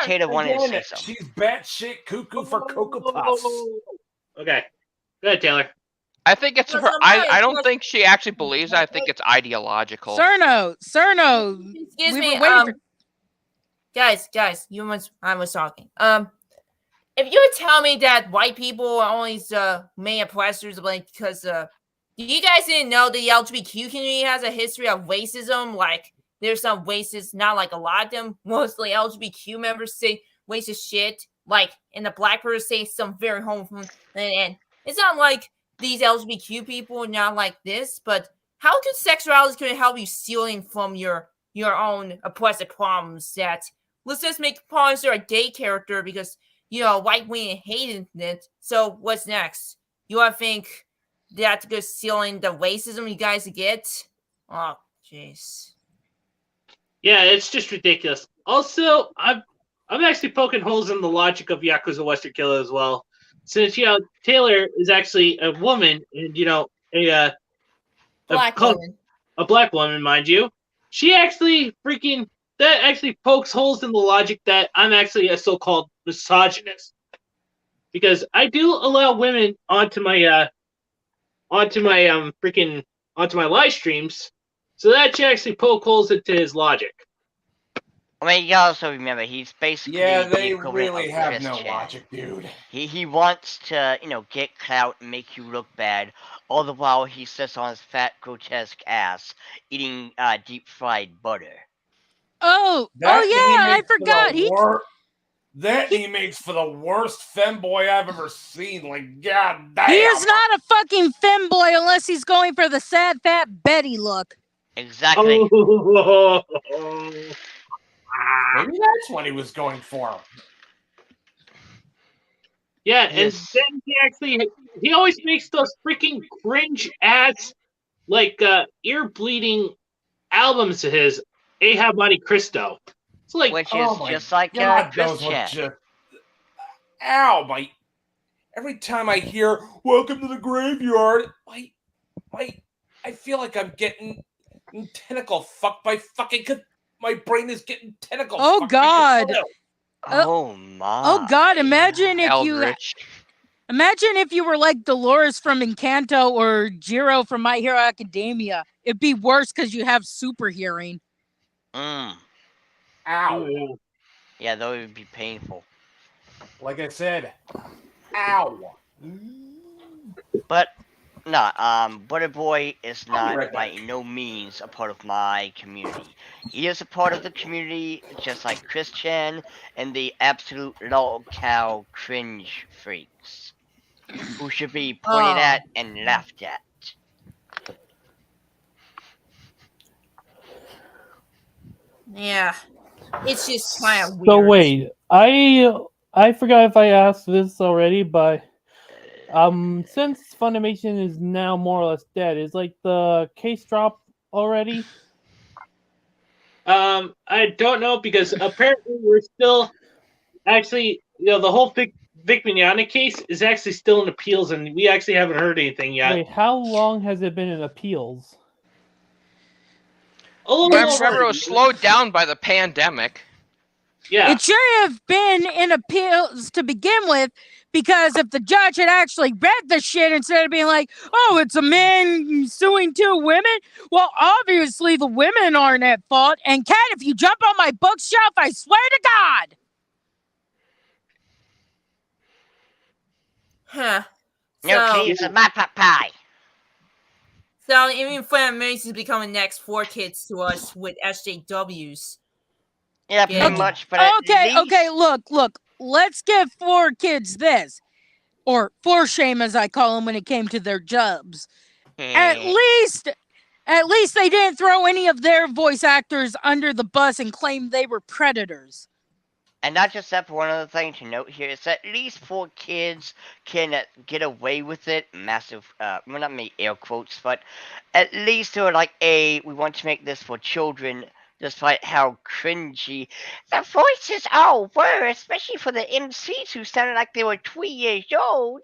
Tatum wanted to say something. She's batshit cuckoo for Cocoa Puffs. Okay, go ahead, Taylor. I think it's her. I don't think she actually believes it. I think it's ideological. Cerno, Excuse we me, were waiting for. Guys, I was talking. If you would tell me that white people are always main oppressors, like because you guys didn't know the LGBTQ community has a history of racism. Like there's some racist, not like a lot of them. Mostly LGBTQ members say racist shit. Like and the black person say some very homophobic. And it's not like these LGBTQ people are not like this. But how could sexuality could help you stealing from your own oppressive problems? That let's just make Poncer a gay character because white women hated it. So what's next? You want to think that's just stealing the racism you guys get? Oh, jeez. Yeah, it's just ridiculous. Also, I'm actually poking holes in the logic of Yakuza Western Killer as well, since Taylor is actually a woman and a Black woman, a black woman, mind you. She actually that actually pokes holes in the logic that I'm actually a so-called misogynist, because I do allow women onto my live streams, so that should actually poke holes into his logic. I mean, you also remember he's basically they the really have no Christian. logic, dude. He wants to get clout and make you look bad. All the while he sits on his fat, grotesque ass eating deep fried butter. Oh yeah, I forgot. He makes for the worst femboy I've ever seen. Like, god damn. He is not a fucking femboy unless he's going for the sad fat Betty look. Exactly. Maybe that's what he was going for. Yeah, yes. And then he always makes those freaking cringe ass, like ear bleeding albums of his, Ahab Monte Cristo. It's like, which is just like Christian. Ow, every time I hear "Welcome to the Graveyard," I feel like I'm getting tentacle fucked by fucking. My brain is getting tentacle. Oh God! Oh my! Oh God! Imagine if you were like Dolores from Encanto or Jiro from My Hero Academia. It'd be worse because you have super hearing. Ow! Yeah, that would be painful. Like I said, ow. But no, Butter Boy is not by no means a part of my community. He is a part of the community, just like Christian and the absolute lol-cow cringe freaks, who should be pointed at and laughed at. Yeah, it's just kind of weird. So wait, I forgot if I asked this already, but since Funimation is now more or less dead, is like the case drop already? I don't know, because apparently we're still actually, the whole Vic Mignona case is actually still in appeals, and we actually haven't heard anything yet. Wait, how long has it been in appeals? Remember, it was slowed down by the pandemic. Yeah. It should have been in appeals to begin with, because if the judge had actually read the shit instead of being like, oh, it's a man suing two women, well, obviously the women aren't at fault. And Kat, if you jump on my bookshelf, I swear to God. Huh. No keys in my pot pie. So even Funimation is becoming next 4Kids to us with SJWs. Yeah, pretty much. But okay, look. Let's give 4Kids this, or 4Shame as I call them when it came to their jobs. At least they didn't throw any of their voice actors under the bus and claim they were predators. And not just that, but one other thing to note here is that at least 4Kids can get away with it. Massive, well, not me air quotes, but at least they were like, we want to make this for children, despite how cringy the voices all were, especially for the MCs who sounded like they were 2 years old.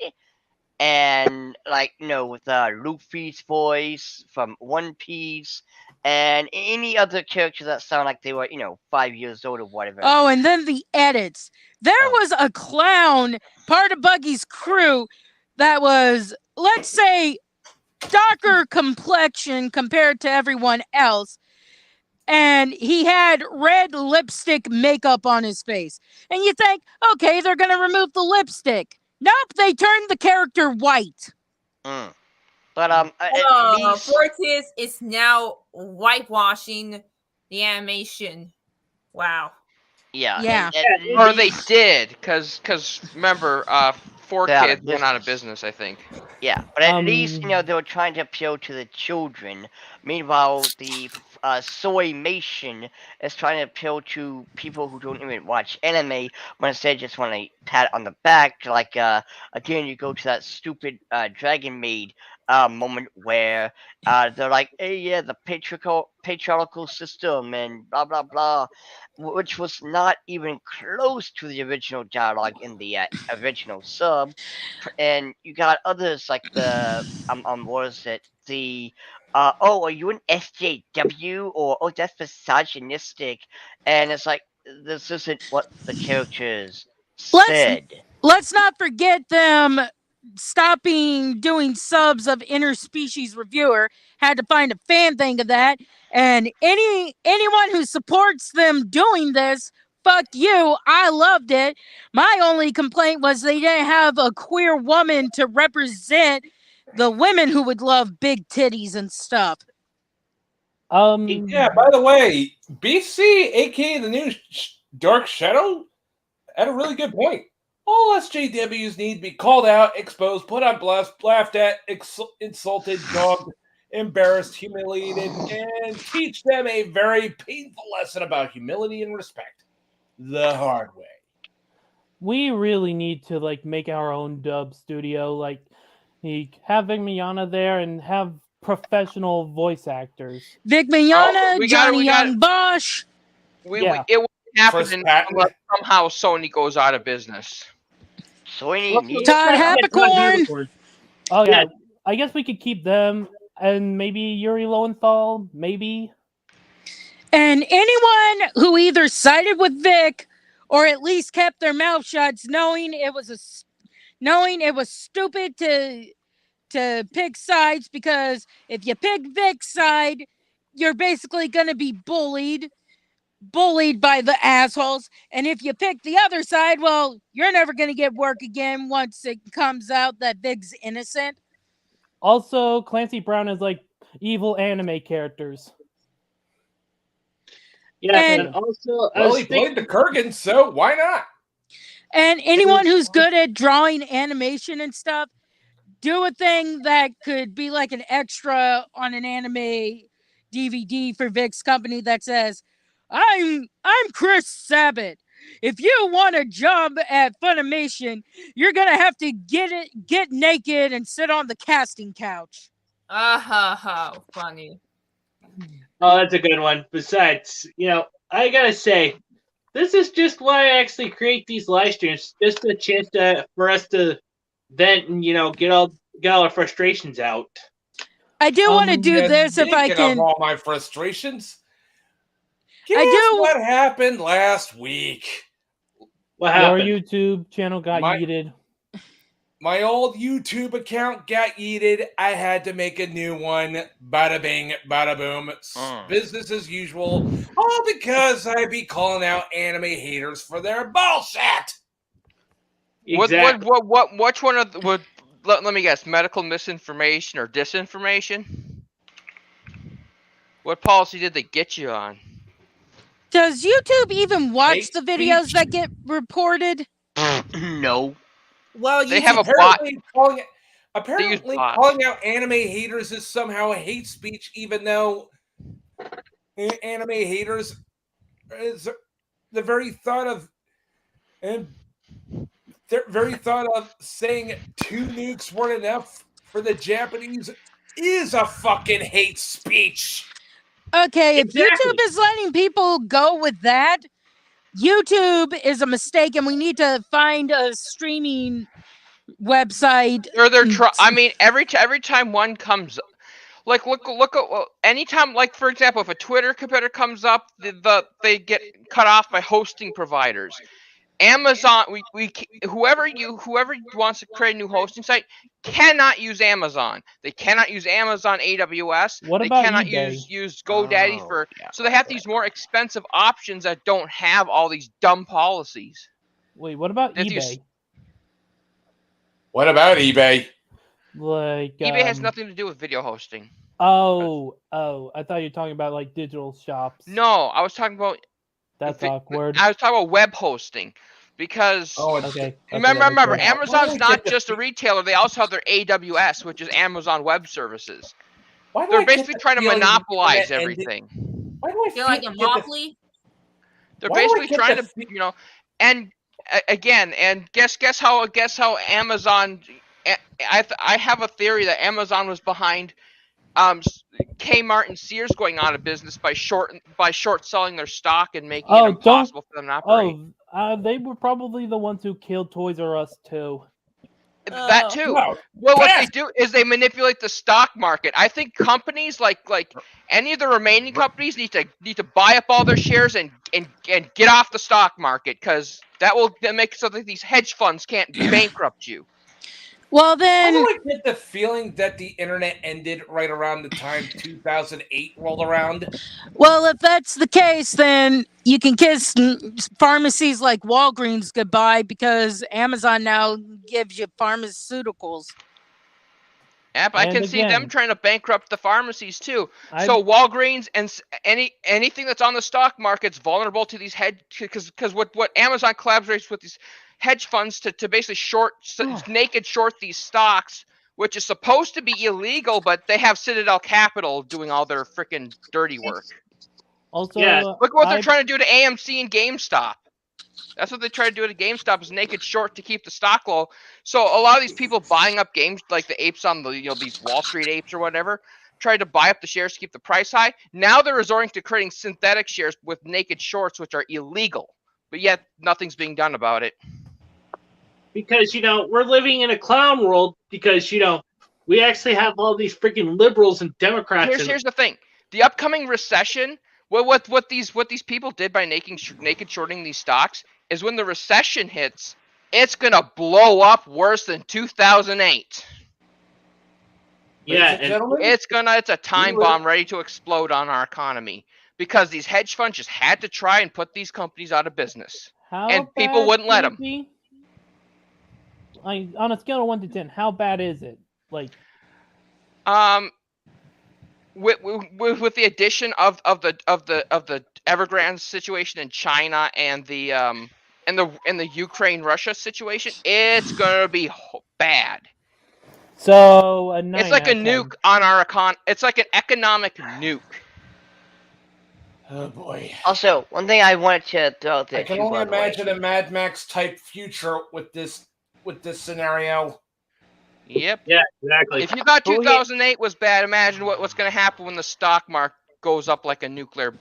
And, with Luffy's voice from One Piece, and any other character that sound like they were, 5 years old or whatever. Oh, and then the edits. There was a clown, part of Buggy's crew, that was, let's say, darker complexion compared to everyone else. And he had red lipstick makeup on his face. And you think, okay, they're going to remove the lipstick. Nope, they turned the character white. Mm. But at least Fortis is now whitewashing the animation. Wow. yeah. Or they did, because remember, 4Kids went out of business, I think. Yeah, but at least they were trying to appeal to the children. Meanwhile, the Soymation is trying to appeal to people who don't even watch anime, but instead just want a pat on the back. Like again, you go to that stupid Dragon Maid moment where they're like, "Hey, yeah, the patriarchal system and blah blah blah," which was not even close to the original dialogue in the original sub. And you got others like the what is it? The oh, are you an SJW, or oh, that's misogynistic, and it's like this isn't what the characters said. Let's not forget them stopping doing subs of interspecies reviewer. Had to find a fan thing of that, and anyone who supports them doing this, fuck you. I loved it. My only complaint was they didn't have a queer woman to represent the women who would love big titties and stuff. Yeah, by the way, BC, aka the new Dark Shadow, had a really good point. All SJWs need to be called out, exposed, put on blast, laughed at, insulted, dogged, embarrassed, humiliated, and teach them a very painful lesson about humility and respect the hard way. We really need to make our own dub studio, have Vic Mignona there and have professional voice actors. Vic Mignona, Johnny Young Bosch. It will happen unless somehow Sony goes out of business. Sony Todd Hapicorn. Oh yeah, I guess we could keep them and maybe Yuri Lowenthal, maybe. And anyone who either sided with Vic or at least kept their mouth shut, knowing it was stupid to pick sides, because if you pick Vic's side, you're basically going to be bullied by the assholes. And if you pick the other side, well, you're never going to get work again once it comes out that Vic's innocent. Also, Clancy Brown is evil anime characters. Yeah, and also, he played the Kurgan, so why not? And anyone who's good at drawing animation and stuff, do a thing that could be like an extra on an anime DVD for Vic's company that says, I'm Chris Sabat. If you want a job at Funimation, you're gonna have to get naked and sit on the casting couch. Funny. Oh, that's a good one. Besides, I gotta say, this is just why I actually create these live streams, just a chance for us to vent and get all our frustrations out. I do want to do this if I can. All my frustrations. Guess what happened last week? What happened? Your YouTube channel got yeeted. My old YouTube account got yeeted. I had to make a new one. Bada bing, bada boom. Business as usual. All because I be calling out anime haters for their bullshit. Exactly. Which one of the, let me guess, medical misinformation or disinformation? What policy did they get you on? Does YouTube even watch the videos that get reported? No. Well, they have a bot. Apparently, calling out anime haters is somehow a hate speech, even though anime haters is the very thought of saying 2 nukes weren't enough for the Japanese is a fucking hate speech. Okay, if YouTube is letting people go with that, YouTube is a mistake, and we need to find a streaming website. I mean, every time one comes, look at anytime, for example, if a Twitter competitor comes up, they get cut off by hosting providers. Amazon, whoever wants to create a new hosting site cannot use Amazon. They cannot use Amazon AWS. What they about cannot eBay? use GoDaddy Oh, yeah. so they have these more expensive options that don't have all these dumb policies. Wait, what about They have to use- eBay? What about eBay? Like eBay has nothing to do with video hosting. Oh, I thought you were talking about like digital shops. No, I was talking about That's awkward. I was talking about web hosting because Okay. remember, understood. Amazon's not just a retailer; they also have their AWS, which is Amazon Web Services. They're basically trying to monopolize everything. Why do I Feel like a monopoly? They're Why do I basically get trying the to, and again, and guess how Amazon. I have a theory that Amazon was behind Kmart and Sears going out of business by short selling their stock and making it impossible for them to operate. They were probably the ones who killed Toys R Us too. That too. No. Well, what they do is they manipulate the stock market. I think companies like any of the remaining companies need to buy up all their shares and get off the stock market, because that will make it so that these hedge funds can't bankrupt you. Well, Why then, do I get the feeling that the internet ended right around the time 2008 rolled around? well, if that's the case, then you can kiss pharmacies like Walgreens goodbye, because Amazon now gives you pharmaceuticals. Yep, I And can see them again, trying to bankrupt the pharmacies too. So Walgreens and anything that's on the stock market's vulnerable to these because what Amazon collaborates with these hedge funds to basically naked short these stocks, which is supposed to be illegal, but they have Citadel Capital doing all their freaking dirty work. Also, Look what they're trying to do to AMC and GameStop. That's what they try to do at GameStop, is naked short to keep the stock low. So a lot of these people buying up games, like the apes on the these Wall Street apes or whatever, tried to buy up the shares to keep the price high. Now they're resorting to creating synthetic shares with naked shorts, which are illegal, but yet nothing's being done about it. Because we're living in a clown world, because we actually have all these freaking liberals and Democrats. Here's the thing: the upcoming recession. What these people did by naked shorting these stocks is, when the recession hits, it's gonna blow up worse than 2008. Yeah, it's a time bomb ready to explode on our economy, because these hedge funds just had to try and put these companies out of business, and people wouldn't let them. On a scale of 1 to 10, how bad is it? Like, with the addition of the Evergrande situation in China and the Ukraine-Russia situation, it's gonna be bad. So a 9 it's like a 10. nuke on our It's like an economic nuke. Oh boy. Also, one thing I wanted to throw out there I can too, only by the way. imagine a Mad Max type future with this scenario. Yep. Yeah, exactly. If you thought 2008 was bad, imagine what's going to happen when the stock market goes up like a nuclear,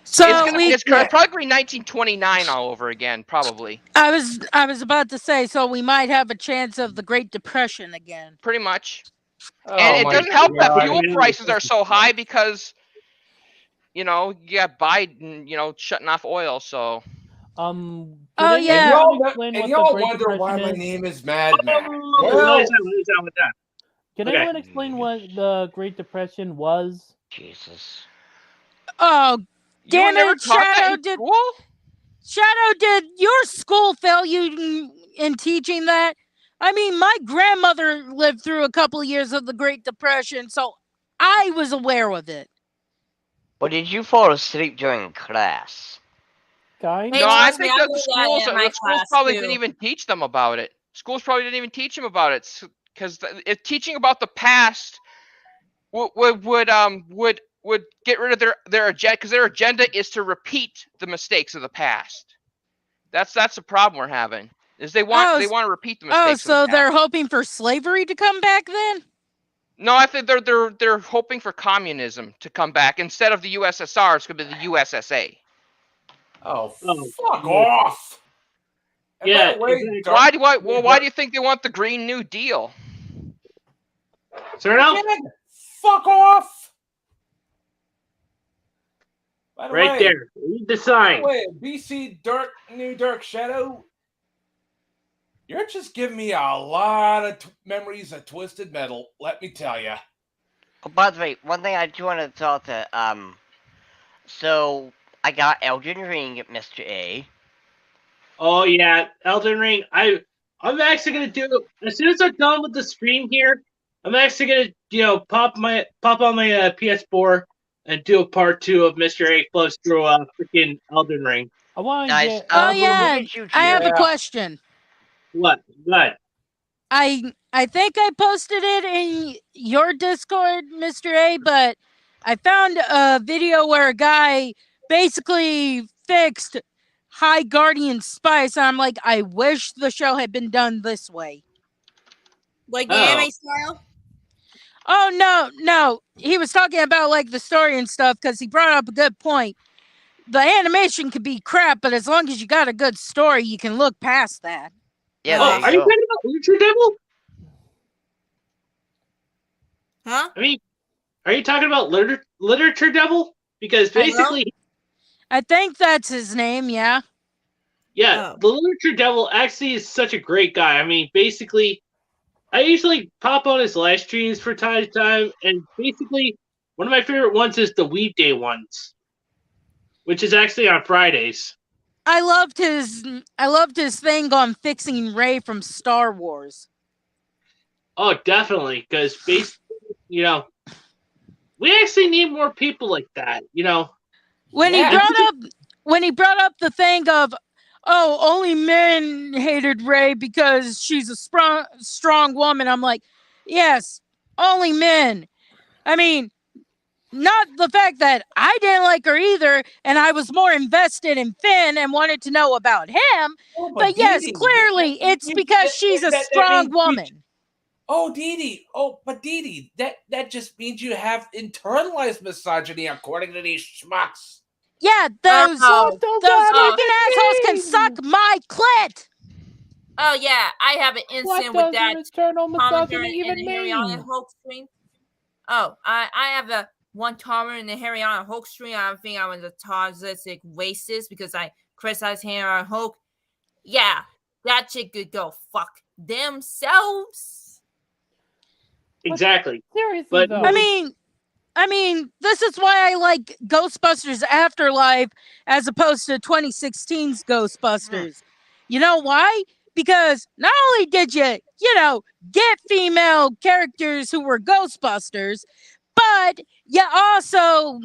So it's probably 1929 all over again, probably. I was about to say, so we might have a chance of the Great Depression again. Pretty much. Oh, and it doesn't help that fuel prices are so high, because you got Biden, shutting off oil, so. Oh yeah. And y'all wonder why my name is Mad Max. Can anyone explain what the Great Depression was? Jesus. Oh, damn it, Shadow! Did your school fail you in teaching that? I mean, my grandmother lived through a couple of years of the Great Depression, so I was aware of it. But did you fall asleep during class? No, I think that the schools probably didn't even teach them about it. Schools probably didn't even teach them about it, because if teaching about the past would get rid of their agenda, because their agenda is to repeat the mistakes of the past. That's the problem we're having. Is they want to repeat the mistakes. Oh, so they're hoping for slavery to come back then? No, I think they're hoping for communism to come back. Instead of the USSR, it's going to be the USSA. Oh, fuck off! Yeah. Why do you think they want the Green New Deal? Sir, no. Fuck off! By the Right way, there. Read the sign. BC New Dark Shadow, you're just giving me a lot of memories of Twisted Metal, let me tell you. Oh, by the way, one thing I do want to talk to, so I got Elden Ring, Mr. A. Oh yeah, Elden Ring. I'm actually gonna do as soon as I'm done with the stream here. I'm actually gonna pop on my PS4 and do a part 2 of Mr. A flows through freaking Elden Ring. I want to Nice. get. Oh Who yeah, did you I have a choose? question. What? I think I posted it in your Discord, Mr. A, but I found a video where a guy basically fixed High Guardian Spice, and I'm like, I wish the show had been done this way. Like Oh. anime style? Oh no. He was talking about like the story and stuff because he brought up a good point. The animation could be crap, but as long as you got a good story, you can look past that. Yeah, Oh, there are you you go. talking about Literature Devil? Huh? I mean, are you talking about Literature Devil? Because basically, I think that's his name, yeah. yeah, Oh. the Literature Devil actually is such a great guy. I mean, basically, I usually pop on his live streams from time to time, and basically, one of my favorite ones is the Weed Day ones, which is actually on Fridays. I loved his thing on fixing Rey from Star Wars. Oh, definitely, because basically, we actually need more people like that. When he brought up the thing of, oh, only men hated Rey because she's a strong woman, I'm like, yes, only men. I mean, not the fact that I didn't like her either, and I was more invested in Finn and wanted to know about him. But yes, clearly it's because she's a strong woman. Oh, Dee Dee, that just means you have internalized misogyny, according to these schmucks. Yeah, those fucking assholes can suck my clit. Oh yeah, I have an incident with that. Eternal misogyny in even the mean? Harriana Hulk stream. Oh, I have a one commenter in the Harriana Hulk stream. I think I was a toxic racist because I criticized Harriana Hulk. Yeah, that chick could go fuck themselves. Exactly. Seriously, But though. I mean, this is why I like Ghostbusters Afterlife as opposed to 2016's Ghostbusters. You know why? Because not only did you get female characters who were Ghostbusters, but you also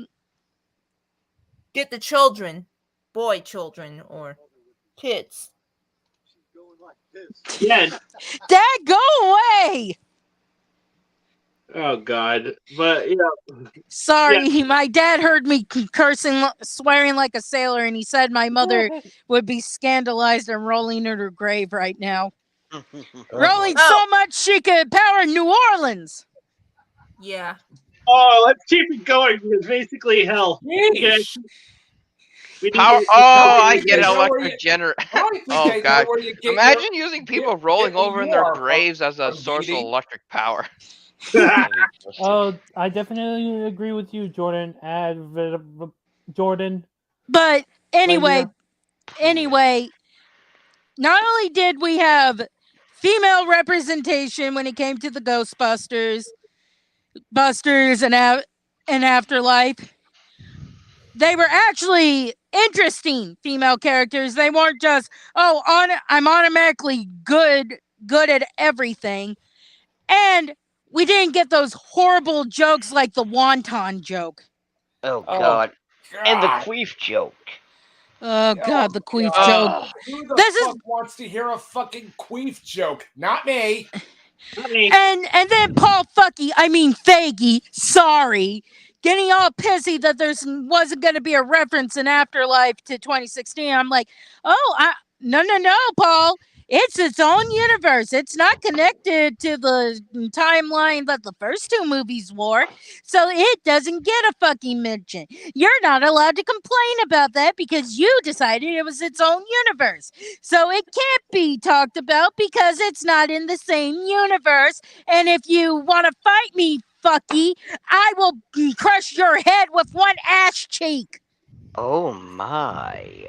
get the children, boy children or kids. Yeah. Dad, go away. Oh God, but Sorry, my dad heard me cursing, swearing like a sailor, and he said my mother would be scandalized and rolling in her grave right now. Rolling so much she could power New Orleans. Yeah. Oh, let's keep it going because basically, hell. Power. Oh, I get electric generator. Oh God! Imagine using people rolling over in their graves as a source of electric power. Oh, I definitely agree with you, Jordan. Jordan. But anyway, not only did we have female representation when it came to the Ghostbusters, and Afterlife, they were actually interesting female characters. They weren't just, I'm automatically good at everything. And we didn't get those horrible jokes like the wonton joke. Oh God. And the queef joke. Oh God, the queef joke. Who the fuck wants to hear a fucking queef joke? Not me. And then Paul Faggy, sorry, getting all pissy that there wasn't going to be a reference in Afterlife to 2016. I'm like, no, Paul. It's its own universe. It's not connected to the timeline that the first two movies were, so it doesn't get a fucking mention. You're not allowed to complain about that because you decided it was its own universe. So it can't be talked about because it's not in the same universe. And if you want to fight me, fucky, I will crush your head with one ass cheek. Oh my.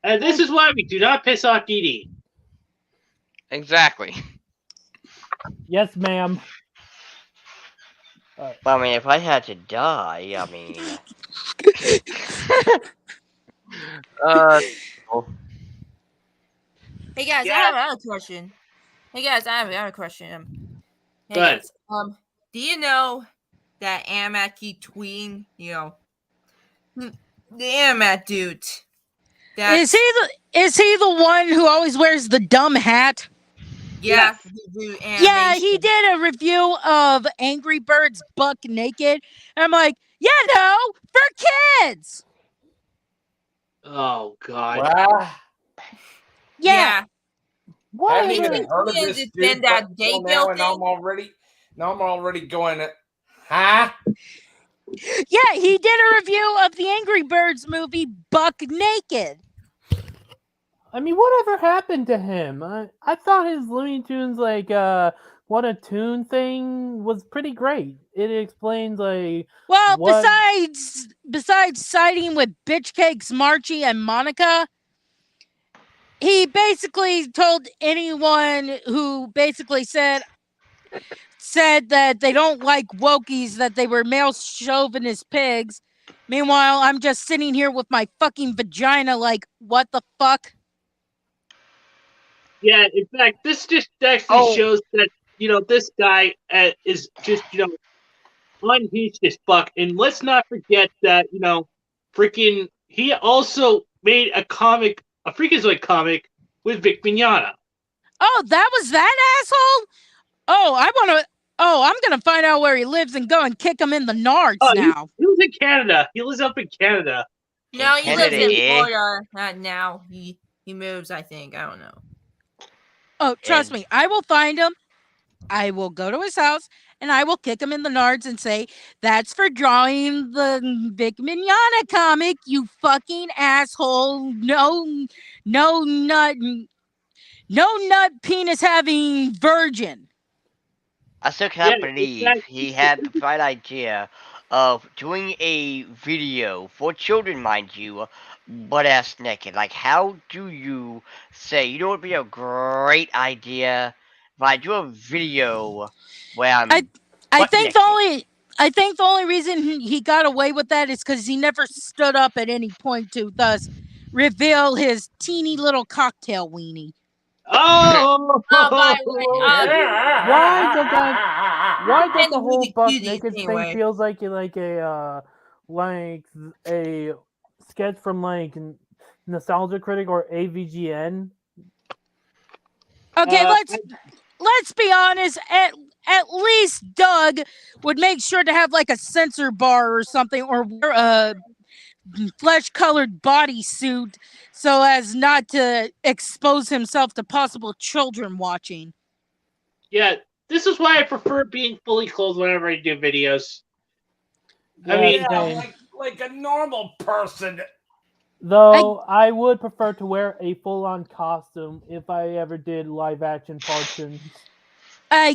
And this is why we do not piss off Dee Dee. Exactly. Yes, ma'am. Well, I mean, if I had to die, I mean. Hey guys, I have another question. Hey guys, I have another question. Hey Go ahead. guys, do you know that Animat keep tweeting? You know, the Animat dude. Is he the one who always wears the dumb hat? Yeah, Yeah, he did a review of Angry Birds Buck Naked. And I'm like, yeah, no, for kids. Oh God. Wow. Yeah. Haven't He even been heard of tweeting this to dude send that until Daybell now, and I'm already going, huh? Yeah, he did a review of the Angry Birds movie Buck Naked. I mean, whatever happened to him? I thought his Looney Tunes, like, What a Tune thing was pretty great. It explains, like, well, what... besides siding with Bitch Cakes, Marchi, and Monica, he basically told anyone who basically said that they don't like wokies, that they were male chauvinist pigs. Meanwhile, I'm just sitting here with my fucking vagina like, what the fuck? Yeah, in fact, this just actually shows that, this guy is just, unhinged as fuck. And let's not forget that, freaking, he also made a Freakazoid comic with Vic Mignona. Oh, that was that asshole? I'm gonna find out where he lives and go and kick him in the nards now. He lives in Canada. He lives up in Canada. No, he lives in Florida. Not now. He moves, I think. I don't know. Oh, trust me, I will find him. I will go to his house and I will kick him in the nards and say, that's for drawing the Vic Mignona comic, you fucking asshole. No nut penis having virgin. I still cannot believe he had the bright idea of doing a video for children, mind you, butt-ass naked. Like, how do you say, you know what would be a great idea if I do a video where I think the only reason he got away with that is because he never stood up at any point to thus reveal his teeny little cocktail weenie. Oh! Why does the whole buck naked thing feels like a sketch from like Nostalgia Critic or AVGN? Okay, let's be honest. At least Doug would make sure to have like a censor bar or something, or wear a flesh-colored bodysuit so as not to expose himself to possible children watching. Yeah, this is why I prefer being fully clothed whenever I do videos. Yeah, I mean, like a normal person. Though I would prefer to wear a full-on costume if I ever did live-action cartoons. I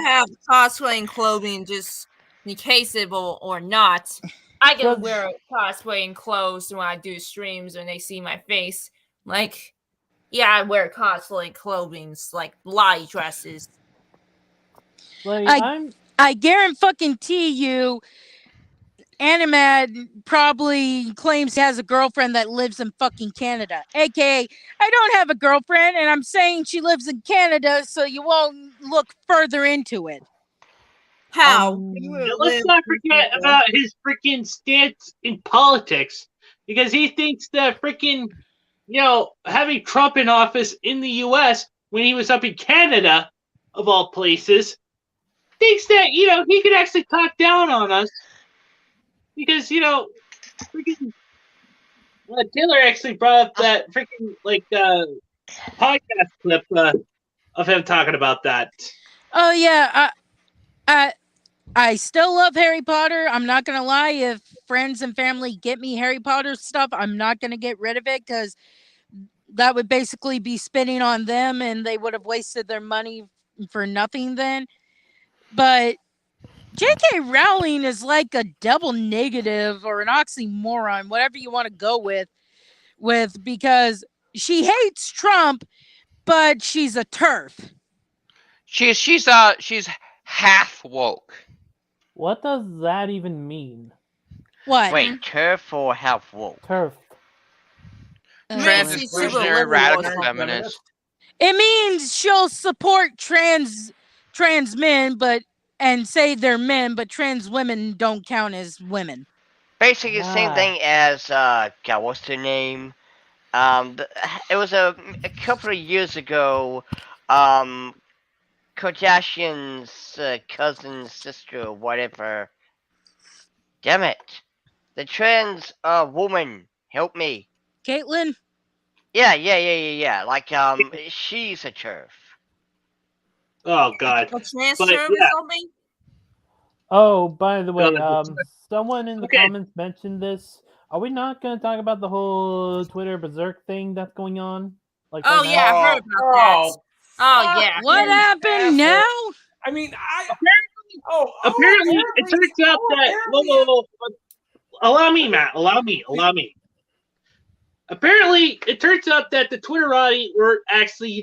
have cosplaying clothing just in case it will or not. I can wear cosplaying clothes when I do streams when they see my face. Like, yeah, I wear cosplay clothing, like lottie dresses. Like, I guarantee you, Animad probably claims he has a girlfriend that lives in fucking Canada. AKA, I don't have a girlfriend, and I'm saying she lives in Canada, so you won't look further into it. How? Let's not forget about his freaking stance in politics, because he thinks that freaking, having Trump in office in the U.S. when he was up in Canada, of all places, thinks that, he could actually talk down on us. Because, freaking Taylor actually brought up that freaking, podcast clip of him talking about that. Oh, yeah. I still love Harry Potter. I'm not going to lie. If friends and family get me Harry Potter stuff, I'm not going to get rid of it because that would basically be spending on them and they would have wasted their money for nothing then. But J.K. Rowling is like a double negative or an oxymoron, whatever you want to go with, because she hates Trump, but she's a TERF. She's half woke. What does that even mean? What? Wait, turf or half woke? Turf. She's super liberal or radical something. feminist. It means she'll support trans men, and say they're men, but trans women don't count as women. Basically, the same thing as God, what's their name? It was a couple of years ago. Kardashian's cousin, sister, whatever. Damn it! The trans woman. Help me. Caitlyn? Yeah. Like she's a turf. Oh God. A trans But, term yeah. or something? Oh, by the way, God. someone in the Okay. comments mentioned this. Are we not going to talk about the whole Twitter berserk thing that's going on? Like, Oh right yeah, I've heard about that. Oh yeah. What happened now? I mean, Apparently, it turns out that. Whoa. Allow me, Matt. Allow me. Apparently, it turns out that the Twitterati were actually,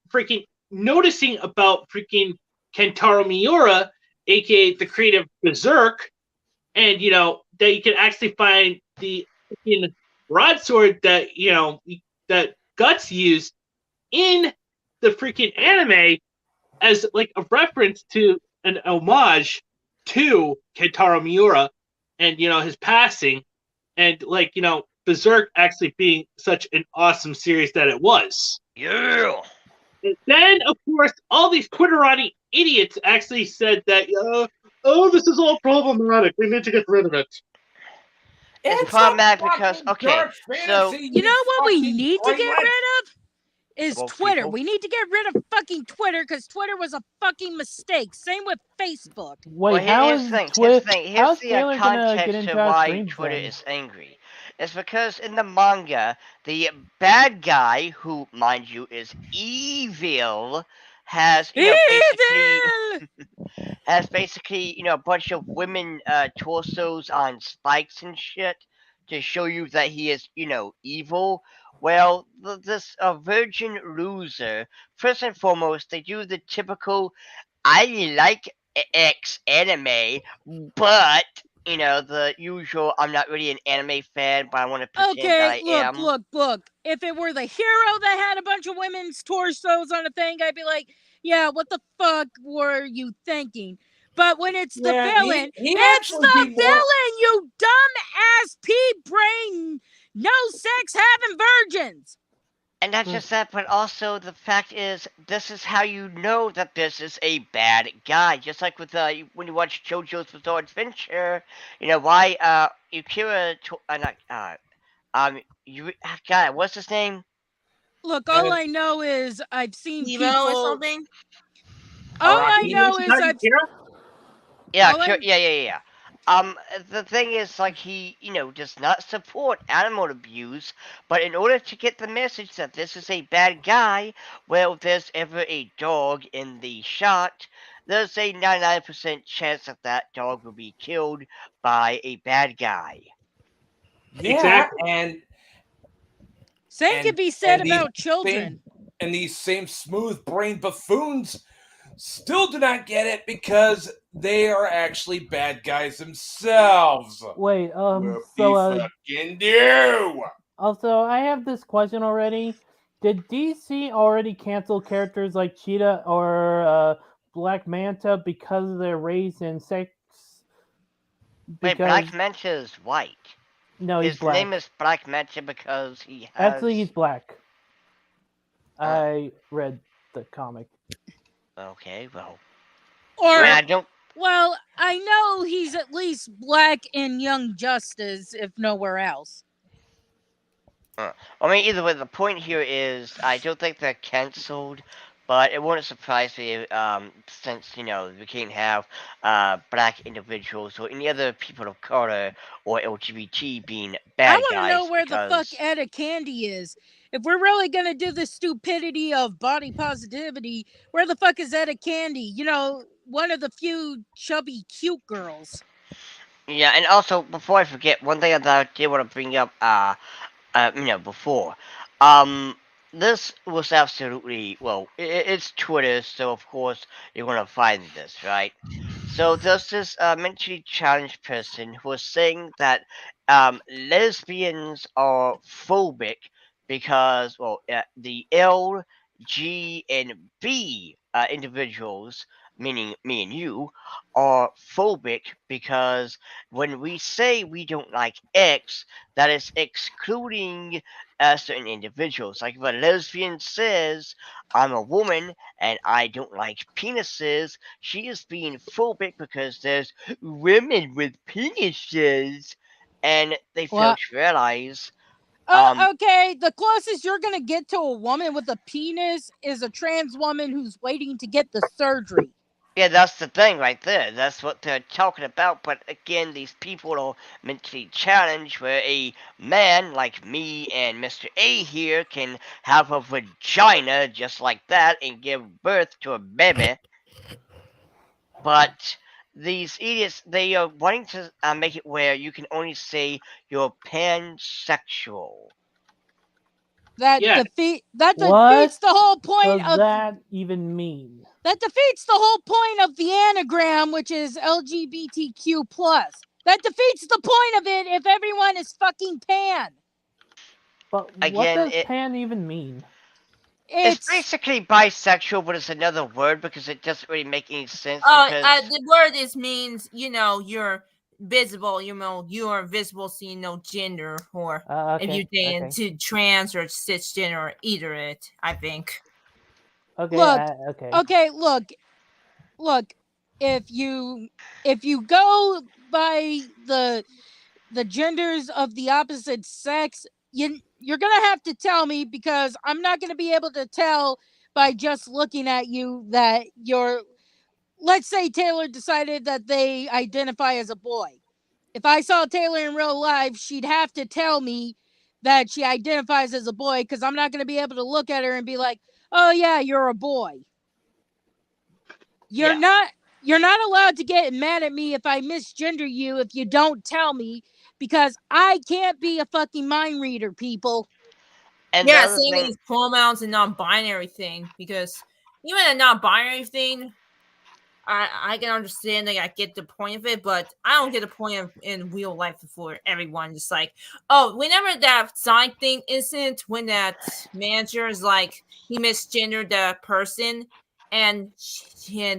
freaking noticing about freaking Kentaro Miura, aka the creative Berserk, and that you can actually find the freaking broadsword that that Guts used in the freaking anime as like a reference to an homage to Kentaro Miura and his passing, and Berserk actually being such an awesome series that it was. Yeah. And then, of course, all these Twitterati idiots actually said that, this is all problematic. We need to get rid of it. It's problematic because, okay, so... You know what we need to get rid of? Is Well, Twitter. people- We need to get rid of fucking Twitter because Twitter was a fucking mistake. Same with Facebook. Wait, Well, how here's is the thing. Twitter? Here's How's the Taylor gonna get context into to our why streams Twitter then? is angry. It's because in the manga, the bad guy, who, mind you, is evil, has basically a bunch of women torsos on spikes and shit to show you that he is evil. Well, this virgin loser, first and foremost, they do the typical I like X anime, but the usual I'm not really an anime fan, but I want to pretend I am. Look. If it were the hero that had a bunch of women's torsos on a thing, I'd be like, yeah, what the fuck were you thinking? But when it's the villain, it's the villain, you dumb-ass pea-brain, no-sex having virgins. And not just that, but also the fact is, this is how you know that this is a bad guy. Just like with when you watch JoJo's Bizarre Adventure, why Yukira, God, what's his name? Look, all I know is I've seen Evo people. or something? All I know is I've. Yeah. The thing is, like, he, does not support animal abuse, but in order to get the message that this is a bad guy, well, if there's ever a dog in the shot, there's a 99% chance that dog will be killed by a bad guy. Yeah, exactly. And same could be said about children. And these same smooth-brained buffoons still do not get it because they are actually bad guys themselves. Wait, fucking do. Also, I have this question already. Did DC already cancel characters like Cheetah or Black Manta because of their race and sex? Wait, Black Manta is white. No, he's black. His name is Black Manta because he has... Actually, he's black. I read the comic. Okay, well... I don't... Well, I know he's at least black in Young Justice, if nowhere else. I mean, either way, the point here is, I don't think they're cancelled, But it wouldn't surprise me since we can't have black individuals or any other people of color or LGBT being bad I want to guys. know where the fuck Because Etta Candy is. If we're really gonna do the stupidity of body positivity, where the fuck is Etta Candy? One of the few chubby cute girls. yeah, and also before I forget, one thing that I did want to bring up, before, this was absolutely it's Twitter, so of course you're gonna find this, right? So there's this mentally challenged person who was saying that lesbians are phobic because the L, G, and B individuals, meaning me and you, are phobic because when we say we don't like X, that is excluding certain individuals. Like if a lesbian says, I'm a woman and I don't like penises, she is being phobic because there's women with penises. And they fail What? to realize. Okay, the closest you're gonna get to a woman with a penis is a trans woman who's waiting to get the surgery. Yeah, that's the thing right there. That's what they're talking about. But again, these people are mentally challenged where a man like me and Mr. A here can have a vagina just like that and give birth to a baby. But these idiots, they are wanting to make it where you can only say you're pansexual. That Yeah. defeats What the whole point does of that even mean? that defeats the whole point of the anagram, which is LGBTQ plus. That defeats the point of it if everyone is fucking pan. But what Again, does pan even mean? it's basically bisexual, but it's another word because it doesn't really make any sense. The word means you're visible. You are visible, so you know gender, or if you're dating to trans or cisgender, or either it. I think. Okay. Look. If you go by the genders of the opposite sex, you're gonna have to tell me, because I'm not gonna be able to tell by just looking at you that you're. Let's say Taylor decided that they identify as a boy. If I saw Taylor in real life, she'd have to tell me that she identifies as a boy, because I'm not going to be able to look at her and be like, "Oh yeah, you're a boy." You're not allowed to get mad at me if I misgender you if you don't tell me, because I can't be a fucking mind reader, people. And yeah, same with these pronouns and non-binary thing, because even a non-binary thing, I can understand, I get the point of it, but I don't get the point in real life for everyone. Just like, whenever that sign thing incident, when that manager is like, he misgendered the person, and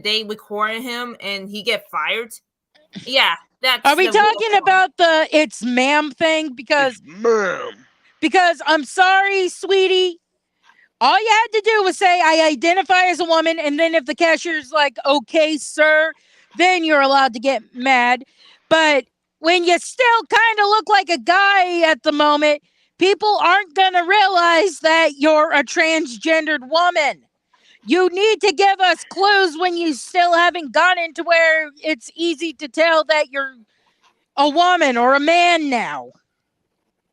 they recorded him, and he get fired. Yeah, that's. Are we talking about the "it's ma'am" thing? Because I'm sorry, sweetie. All you had to do was say, I identify as a woman, and then if the cashier's like, okay, sir, then you're allowed to get mad. But when you still kind of look like a guy at the moment, people aren't going to realize that you're a transgendered woman. You need to give us clues when you still haven't gotten to where it's easy to tell that you're a woman or a man now.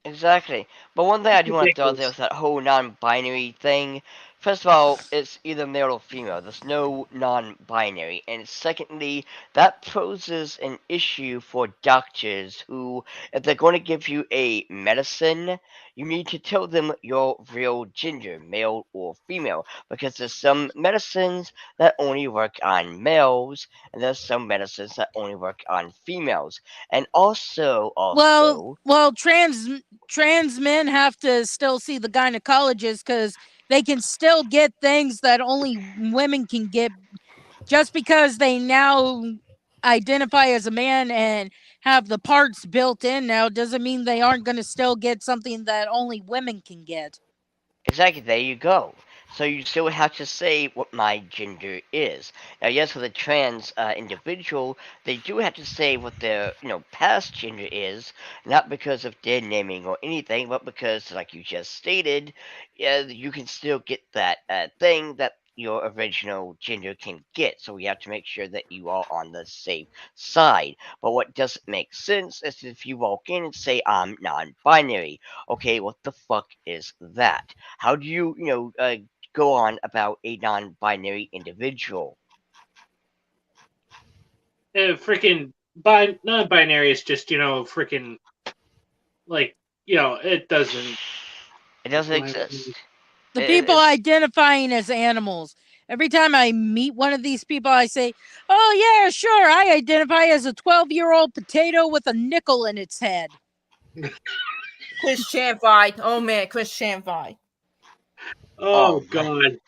Exactly. But one thing I do want to throw out there with that whole non-binary thing, first of all, it's either male or female. There's no non-binary. And secondly, that poses an issue for doctors who, if they're going to give you a medicine, you need to tell them your real gender, male or female. Because there's some medicines that only work on males, and there's some medicines that only work on females. And also, well, trans men have to still see the gynecologist, because they can still get things that only women can get. Just because they now identify as a man and have the parts built in now doesn't mean they aren't going to still get something that only women can get. Exactly, there you go. So you still have to say what my gender is. Now, yes, with a trans individual, they do have to say what their past gender is, not because of their naming or anything, but because, like you just stated, you can still get that thing that your original gender can get. So we have to make sure that you are on the safe side. But what doesn't make sense is if you walk in and say, I'm non-binary. Okay, what the fuck is that? How do you, go on about a non-binary individual? Freaking non-binary is just freaking like it doesn't. It doesn't exist. The people identifying as animals. Every time I meet one of these people, I say, "Oh yeah, sure, I identify as a 12-year-old potato with a nickel in its head." Chris Chan fight. Oh man, Chris Chan fight. Oh God.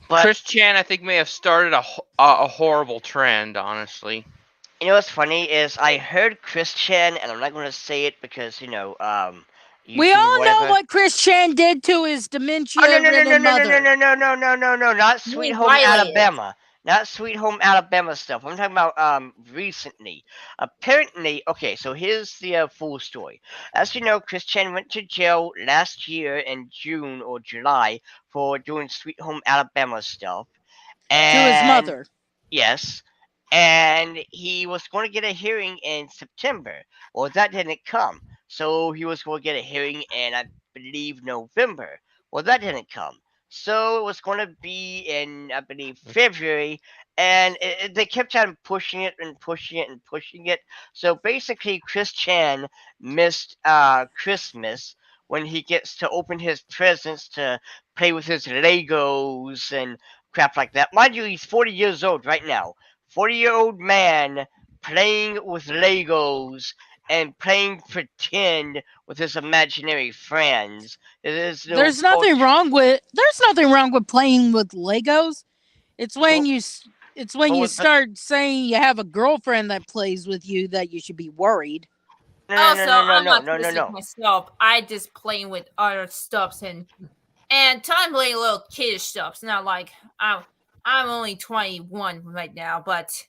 Chris Chan, I think, may have started a horrible trend, honestly. You know what's funny is I heard Chris Chan, and I'm not going to say it because, we all know what Chris Chan did to his dementia-ridden mother. No, not Sweet Home Alabama. Not Sweet Home Alabama stuff. I'm talking about recently. Apparently, okay, so here's the full story. As you know, Chris Chan went to jail last year in June or July for doing Sweet Home Alabama stuff. And, to his mother. Yes. And he was going to get a hearing in September. Well, that didn't come. So he was going to get a hearing in, I believe, November. Well, that didn't come. So it was going to be in, I believe, February. And they kept on pushing it and pushing it and pushing it. So basically, Chris Chan missed Christmas when he gets to open his presents to play with his Legos and crap like that. Mind you, he's 40 years old right now. 40-year-old man playing with Legos and playing pretend with his imaginary friends. There's nothing wrong with playing with Legos. It's when you start saying you have a girlfriend that plays with you that you should be worried. I'm not myself. I just playing with other stuffs and time playing little kiddish stuffs. Not like I'm only 21 right now, but...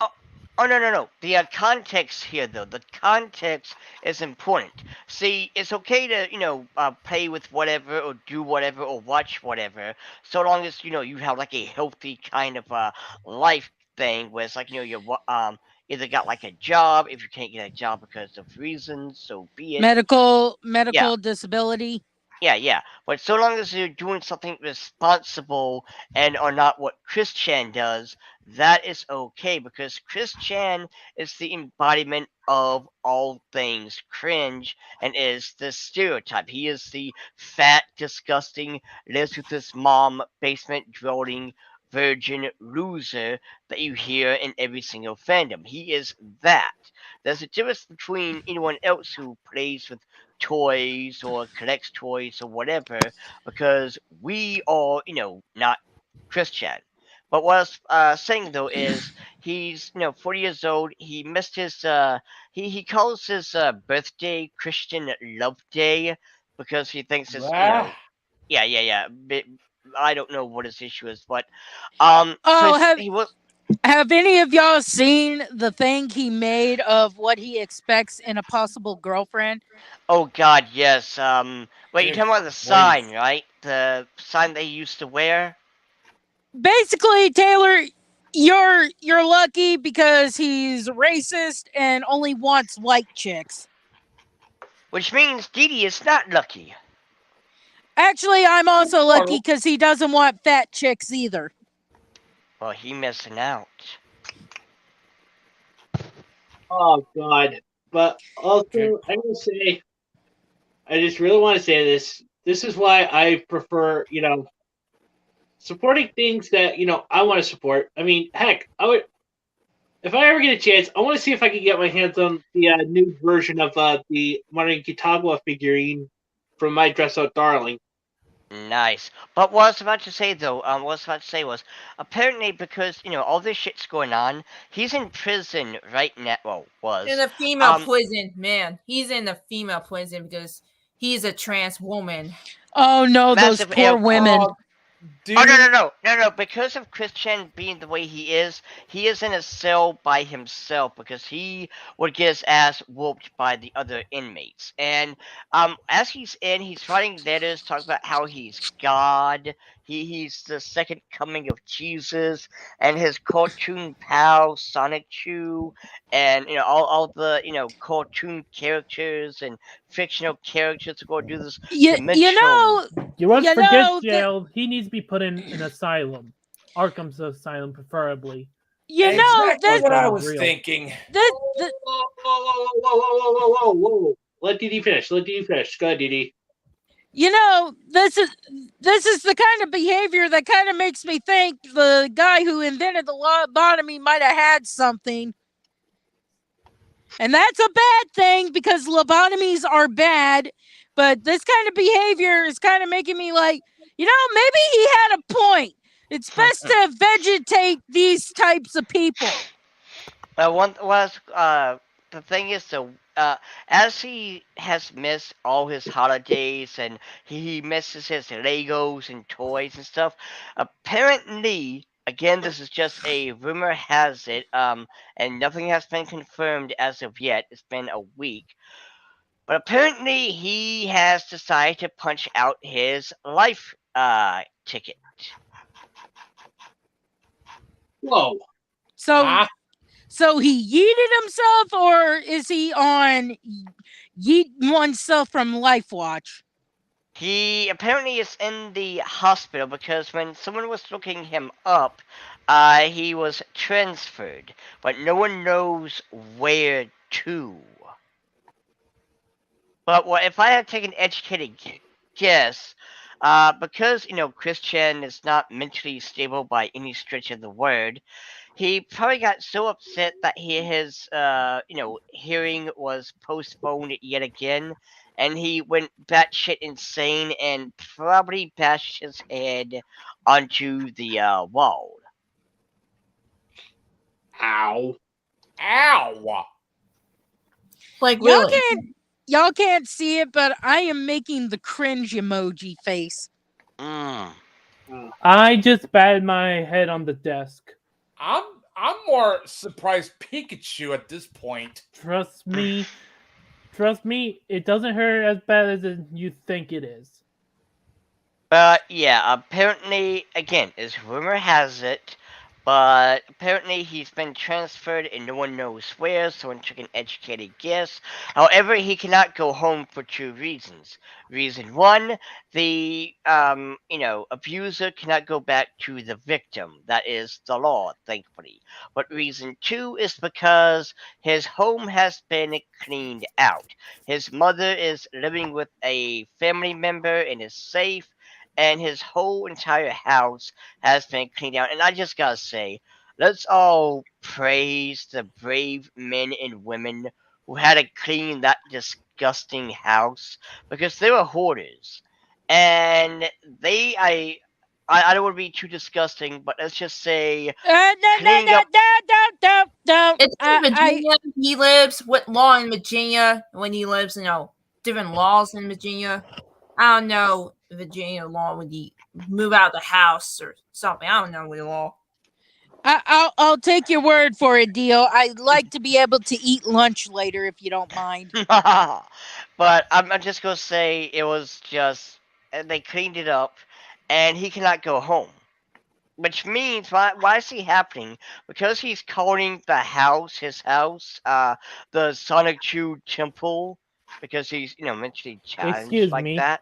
No. The context here, though. The context is important. See, it's okay to, play with whatever or do whatever or watch whatever, so long as, you have, like, a healthy kind of life thing where it's like, you either got, like, a job. If you can't get a job because of reasons, so be it. Medical disability. Yeah. But so long as you're doing something responsible and are not what Chris Chan does, that is okay, because Chris Chan is the embodiment of all things cringe and is the stereotype. He is the fat, disgusting, lives with his mom, basement dwelling, virgin loser that you hear in every single fandom. He is that. There's a difference between anyone else who plays with toys or collects toys or whatever, because we are, not Chris Chan. But what I was saying, though, is he's, 40 years old. He missed his, he calls his birthday Christian Love Day because he thinks it's, yeah. I don't know what his issue is, but, have any of y'all seen the thing he made of what he expects in a possible girlfriend? Oh God, yes. Wait, you're talking about the sign, right? The sign they used to wear? Basically, Taylor, you're lucky because he's racist and only wants white chicks. Which means Didi is not lucky. Actually, I'm also lucky because he doesn't want fat chicks either. Well, he missing out. Oh God! But also, I will say, I just really want to say this. This is why I prefer, supporting things that I want to support. I mean, heck, I would, if I ever get a chance, I want to see if I can get my hands on the new version of the Marin Kitagawa figurine from My Dress Up Darling. Nice. But what I was about to say, though, was apparently because, all this shit's going on, he's in prison right now. Well, was. In a female prison, man. He's in a female prison because he's a trans woman. Oh, no, those poor women. Dude, Oh no! Because of Christian being the way he is in a cell by himself because he would get his ass whooped by the other inmates. And as he's writing letters talking about how he's God, he's the second coming of Jesus, and his cartoon pal Sonic Chew, and all the cartoon characters and fictional characters are going to do this dimensional. You won't forget, jail. He needs to be put in an asylum. Arkham's asylum, preferably. Exactly what I was thinking. Whoa. Let DD finish. Go ahead, DD. This is the kind of behavior that kind of makes me think the guy who invented the lobotomy might have had something. And that's a bad thing because lobotomies are bad. But this kind of behavior is kind of making me like, maybe he had a point. It's best to vegetate these types of people. The thing is, as he has missed all his holidays and he misses his Legos and toys and stuff, apparently, again, this is just a rumor has it, and nothing has been confirmed as of yet. It's been a week. But apparently he has decided to punch out his life ticket. Whoa. So he yeeted himself, or is he on yeet oneself from Life Watch? He apparently is in the hospital because when someone was looking him up, he was transferred, but no one knows where to. But if I had to take an educated guess, because Christian is not mentally stable by any stretch of the word, he probably got so upset that his hearing was postponed yet again, and he went batshit insane and probably bashed his head onto the wall. Ow! Like really? Y'all can't see it, but I am making the cringe emoji face. I just batted my head on the desk. I'm more surprised Pikachu at this point. Trust me, it doesn't hurt as bad as you think it is. Yeah, apparently, again, as rumor has it, but apparently he's been transferred and no one knows where, so one took an educated guess. However, he cannot go home for two reasons. Reason one, the, abuser cannot go back to the victim. That is the law, thankfully. But reason two is because his home has been cleaned out. His mother is living with a family member and is safe, and his whole entire house has been cleaned out. And I just gotta say, let's all praise the brave men and women who had to clean that disgusting house, because they were hoarders. And I don't want to be too disgusting, but let's just say No. It's in Virginia. He lives with law in Virginia when he lives, different laws in Virginia. I don't know Virginia law when you move out of the house or something. I don't know the law. I'll take your word for it, Dio. I'd like to be able to eat lunch later if you don't mind. But I'm just gonna say it was just they cleaned it up, and he cannot go home. Which means why is he happening? Because he's calling the house his house, the Sonic Chew Temple, because he's mentally challenged that.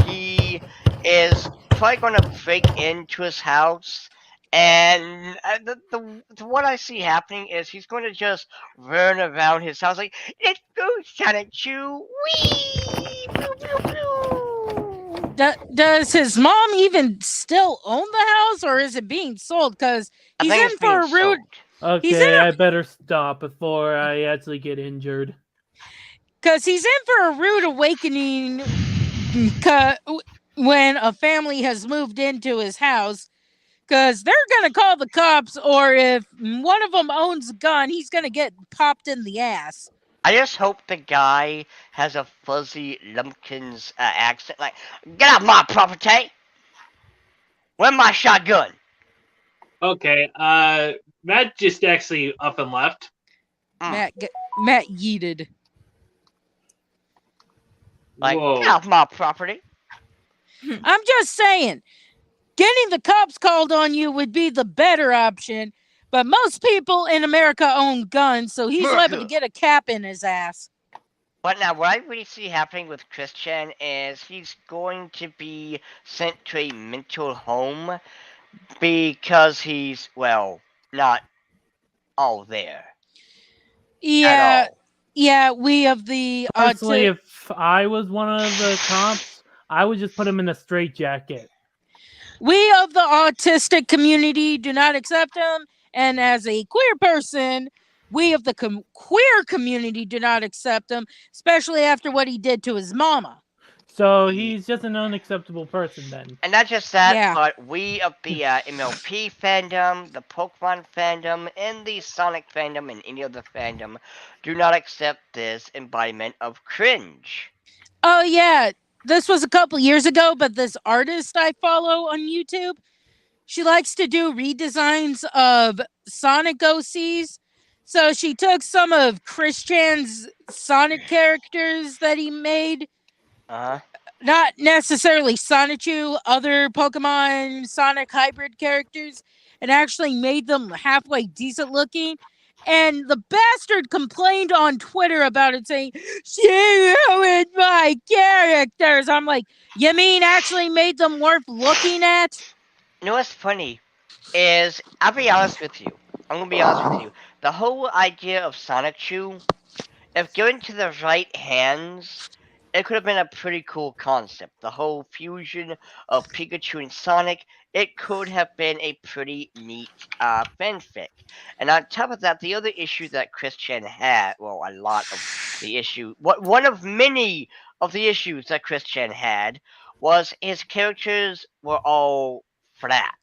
He is probably gonna break into his house, and the what I see happening is he's going to just run around his house like, let's go, Sonic Chew, wee, pew, pew, pew. Does his mom even still own the house, or is it being sold? Because he's in for a rude. Okay, I better stop before I actually get injured. Because he's in for a rude awakening when a family has moved into his house. Because they're going to call the cops, or if one of them owns a gun, he's going to get popped in the ass. I just hope the guy has a fuzzy Lumpkins accent, like, get off my property! Where's my shotgun? Okay, Matt just actually up and left. Matt yeeted. Like, Whoa. get off my property. I'm just saying, getting the cops called on you would be the better option, but most people in America own guns, so he's liable to get a cap in his ass. But now, what I really see happening with Christian is he's going to be sent to a mental home because he's, well, not all there. Yeah, At all. yeah, we of the Personally, if I was one of the cops, I would just put him in a straitjacket. we of the autistic community do not accept him, and as a queer person, we of the queer community do not accept him, especially after what he did to his mama. So he's just an unacceptable person then. And not just that, Yeah. but we of the MLP fandom, the Pokemon fandom, and the Sonic fandom, and any other fandom do not accept this embodiment of cringe. Oh yeah, this was a couple years ago, but this artist I follow on YouTube, she likes to do redesigns of Sonic OCs. So she took some of Christian's Sonic characters that he made, not necessarily Sonichu, other Pokemon Sonic hybrid characters, and actually made them halfway decent looking. And the bastard complained on Twitter about it, saying, "She ruined my characters." I'm like, you mean actually made them worth looking at? You know what's funny is, I'll be honest with you. I'm gonna be honest with you. The whole idea of Sonichu, if given to the right hands, it could have been a pretty cool concept. The whole fusion of Pikachu and Sonic, it could have been a pretty neat fanfic. And on top of that, the other issue that Christian had, well, a lot of the issue, one of many of the issues that Christian had, was his characters were all flat.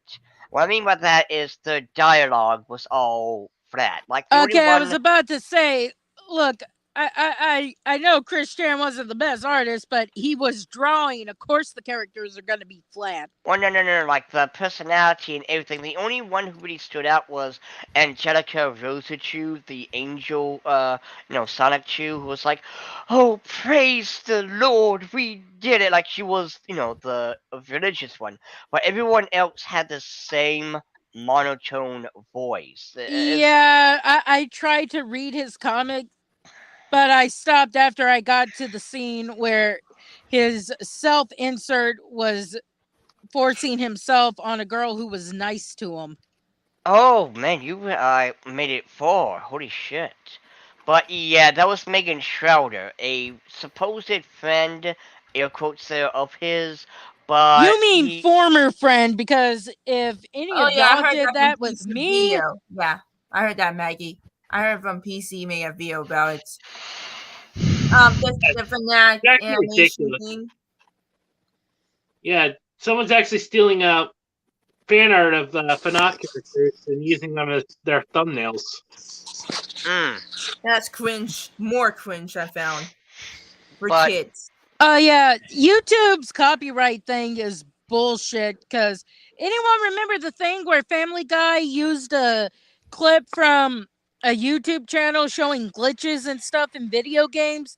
What I mean by that is the dialogue was all flat. Like the only Okay, I one... was about to say, look, I know Christian wasn't the best artist, but he was drawing. Of course, the characters are going to be flat. Well, no. Like the personality and everything. The only one who really stood out was Angelica Rosachu, the angel, Sonic Chew, who was like, "Oh, praise the Lord, we did it!" Like she was, the religious one. But everyone else had the same monotone voice. Yeah, I tried to read his comic, but I stopped after I got to the scene where his self-insert was forcing himself on a girl who was nice to him. Oh man, you made it far. Holy shit. But yeah, that was Megan Schroeder, a supposed friend, air quotes there, of his. But you mean former friend, because if any of y'all did that with me... Video. Yeah, I heard that, Maggie. I heard from PC made a video about it. The Fnatic animation thing. Yeah, someone's actually stealing fan art of Fnatic characters and using them as their thumbnails. That's cringe. More cringe, I found. For kids. Oh yeah, YouTube's copyright thing is bullshit, because anyone remember the thing where Family Guy used a clip from a YouTube channel showing glitches and stuff in video games?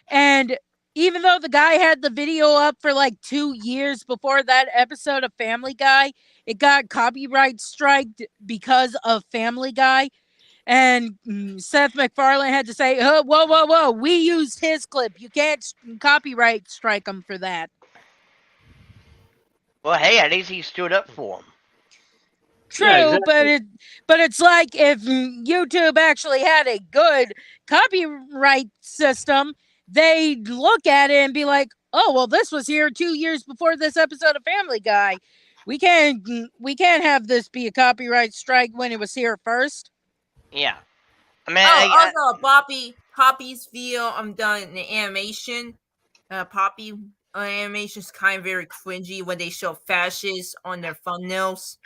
And even though the guy had the video up for like 2 years before that episode of Family Guy, it got copyright striked because of Family Guy. And Seth MacFarlane had to say, "Oh, whoa, we used his clip. You can't copyright strike him for that." Well, hey, at least he stood up for him. True, yeah, exactly. but it's like if YouTube actually had a good copyright system, they'd look at it and be like, "Oh, well, this was here 2 years before this episode of Family Guy. We can't have this be a copyright strike when it was here first." Yeah. I mean, also Poppy's video I'm done in the animation. Poppy animation's kind of very cringy when they show fascists on their thumbnails.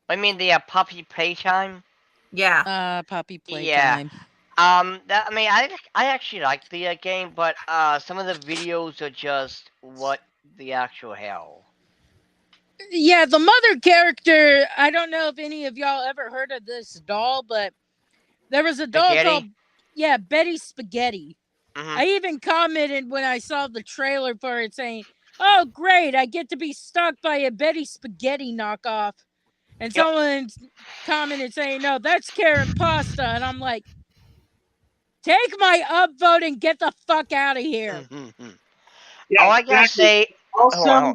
I mean the Poppy Playtime? Yeah. Poppy Playtime. Yeah. I actually like the game, but some of the videos are just what the actual hell. Yeah, the mother character, I don't know if any of y'all ever heard of this doll, but there was a doll called, Betty Spaghetti. Mm-hmm. I even commented when I saw the trailer for it saying, "Oh, great, I get to be stalked by a Betty Spaghetti knockoff." And someone commented saying, "No, that's Karen Pasta." And I'm like, take my upvote and get the fuck out of here. Yeah, All I gotta say, also,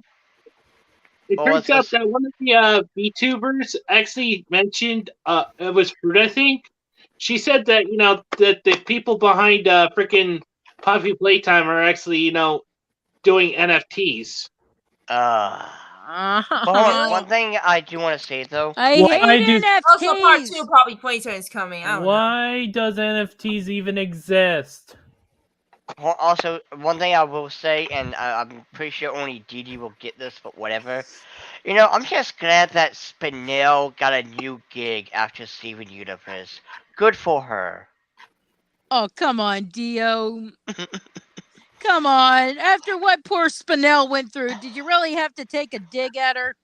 it Oh, turns out that one of the VTubers actually mentioned, it was Fruit, I think. She said that, that the people behind freaking Puffy Playtime are actually, doing NFTs. One thing I do want to say though, I hate NFTs. Also, part 2 probably Playtime is coming. I don't know. Why does NFTs even exist? Also, one thing I will say, and I'm pretty sure only Didi will get this, but whatever. I'm just glad that Spinel got a new gig after Steven Universe. Good for her. Oh, come on, Dio. Come on. After what poor Spinel went through, did you really have to take a dig at her?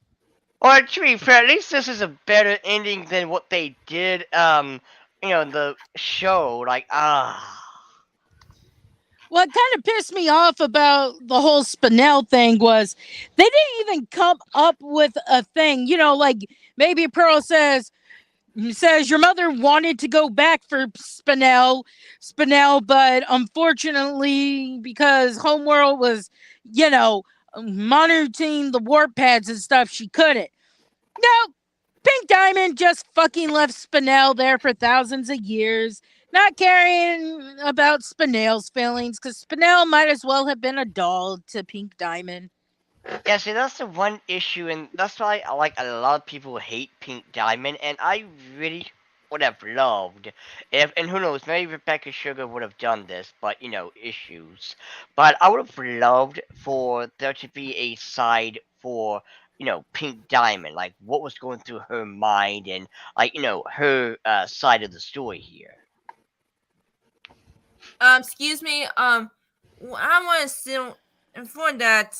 Well, to be fair, at least this is a better ending than what they did, the show. What kind of pissed me off about the whole Spinel thing was they didn't even come up with a thing. Like maybe Pearl says your mother wanted to go back for Spinel, but unfortunately, because Homeworld was, monitoring the warp pads and stuff, she couldn't. No, Pink Diamond just fucking left Spinel there for thousands of years, not caring about Spinel's feelings, because Spinel might as well have been a doll to Pink Diamond. Yeah, see, that's the one issue, and that's why a lot of people hate Pink Diamond, and I really would have loved and who knows, maybe Rebecca Sugar would have done this, but issues. But I would have loved for there to be a side for Pink Diamond, like what was going through her mind and her side of the story here. Excuse me. I want to still inform that.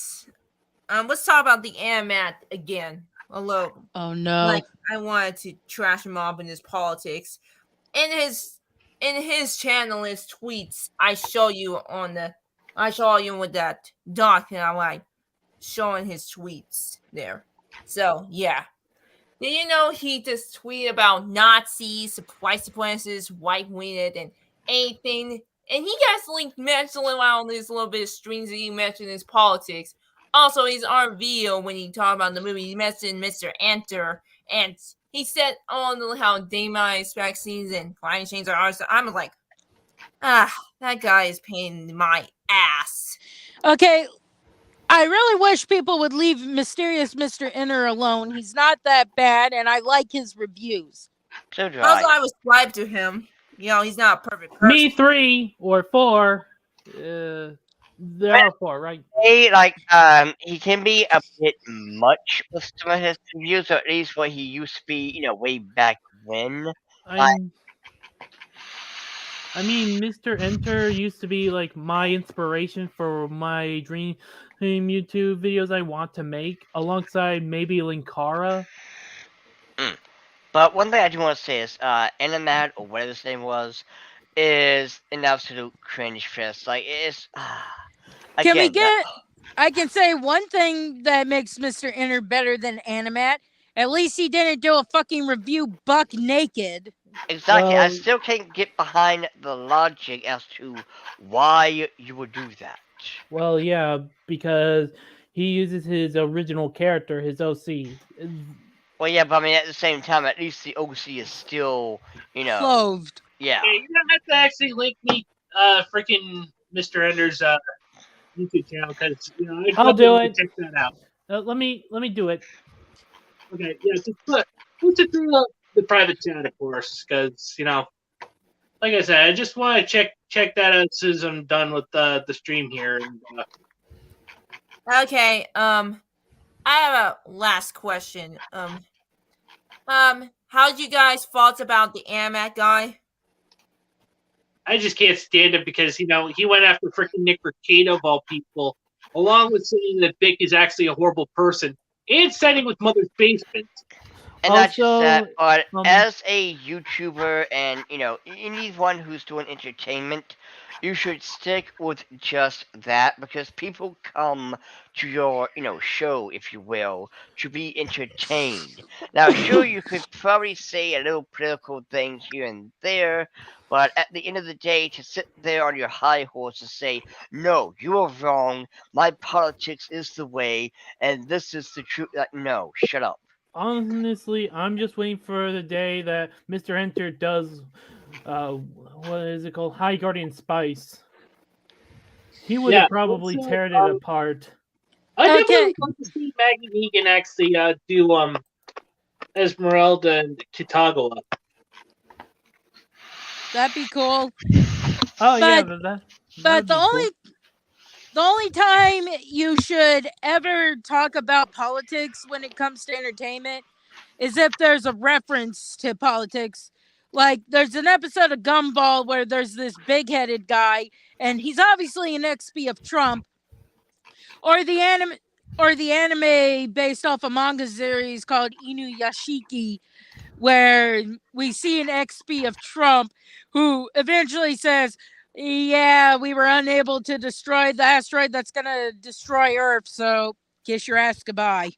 Let's talk about the Animat again. Hello. Oh no. I wanted to trash him off in his politics. In his channel, his tweets, I show you with that doc, and I'm showing his tweets there. So yeah. Did you know he just tweeted about Nazis, white supremacists, white-winged, and anything? And he got mentioned around this little bit of streams that he mentioned his politics. Also, he's on video when he talked about the movie. He mentioned Mr. Enter, and he said on how demonized vaccines and climate change are ours. I'm like, that guy is paying my ass. Okay, I really wish people would leave Mysterious Mr. Enter alone. He's not that bad, and I like his reviews. So do Also, I was subscribed to him. He's not a perfect person. Me 3 or 4. There are 4, right? He can be a bit much with some of his reviews, or at least what he used to be, way back when. I mean, Mr. Enter used to be my inspiration for my dream YouTube videos I want to make, alongside maybe Linkara. But one thing I do want to say is, Animat, or whatever his name was, is an absolute cringe fest. It's... Can we get... I can say one thing that makes Mr. Enter better than Animat. At least he didn't do a fucking review buck naked. Exactly. I still can't get behind the logic as to why you would do that. Well, yeah, because he uses his original character, his OC. Well, yeah, but I mean, at the same time, at least the OC is still, clothed. Yeah. You're gonna have to actually link me, freaking Mr. Ender's YouTube channel, because I'll do it. Check that out. Let me do it. Okay, yeah, just put it through the private chat, of course, because like I said, I just want to check that out as soon as I'm done with the stream here. Okay, I have a last question. How'd you guys thoughts about the Animat guy? I just can't stand it because he went after freaking Nick Ricciardo of all people, along with saying that Vic is actually a horrible person. and siding with Mother's Basement. And not just that, Also, but as a YouTuber and, anyone who's doing entertainment, you should stick with just that because people come to your, show, if you will, to be entertained. Now, sure, you could probably say a little political thing here and there, but at the end of the day, to sit there on your high horse and say, no, you are wrong, my politics is the way, and this is the truth, no, shut up. honestly, I'm just waiting for the day that Mr. Enter does, what is it called? High Guardian Spice. He would have probably teared it apart. I definitely want to see Maggie Negan actually do Esmeralda and Kitagawa. That'd be cool. Oh yeah, but the only time you should ever talk about politics when it comes to entertainment is if there's a reference to politics. Like there's an episode of Gumball where there's this big-headed guy, and he's obviously an XP of Trump, or the anime based off a manga series called Inuyashiki, where we see an XP of Trump who eventually says, yeah, we were unable to destroy the asteroid that's going to destroy Earth, so kiss your ass goodbye.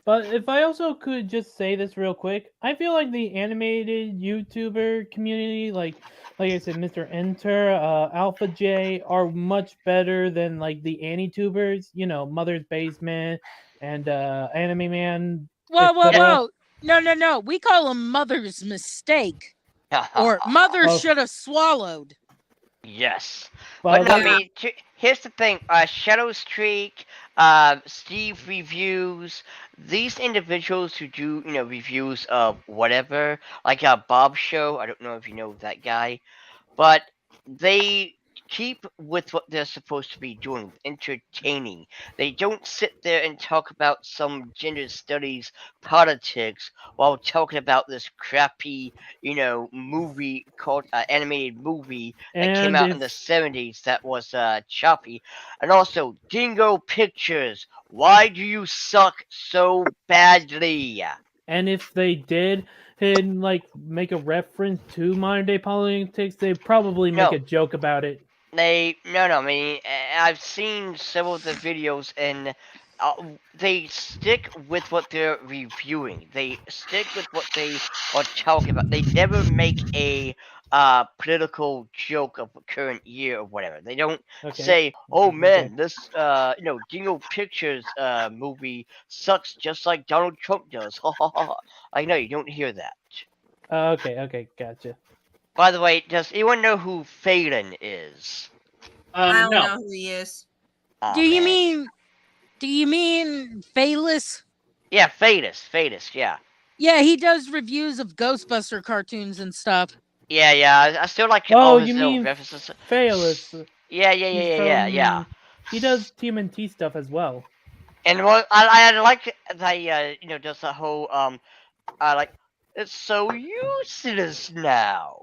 But if I also could just say this real quick, I feel like the animated YouTuber community, like I said, Mr. Enter, Alpha J, are much better than like the AniTubers, Mother's Basement and Anime Man. Whoa. No. We call them Mother's Mistake. Or Mother should have swallowed. Yes. But I mean, here's the thing. Shadow Streak, Steve Reviews, these individuals who do, reviews of whatever, like Bob Show, I don't know if you know that guy, but they keep with what they're supposed to be doing, entertaining. They don't sit there and talk about some gender studies politics while talking about this crappy, movie called animated movie that came out in the 70s that was choppy. And also, Dingo Pictures, why do you suck so badly? And if they did and make a reference to modern day politics, they'd probably make a joke about it. I mean, I've seen several of the videos, and they stick with what they're reviewing. They stick with what they are talking about. They never make a political joke of the current year or whatever. They don't say, "Oh man, this Dingo Pictures movie sucks just like Donald Trump does." Ha ha ha. I know you don't hear that. Okay, gotcha. By the way, does anyone know who Phelan is? I don't know who he is. Do you mean Phaelus? Yeah, Phaedus, yeah. Yeah, he does reviews of Ghostbuster cartoons and stuff. Yeah, I still like all his little references. Phaelus. Yeah. He does TMNT stuff as well. And I like that does the whole it's so useless now.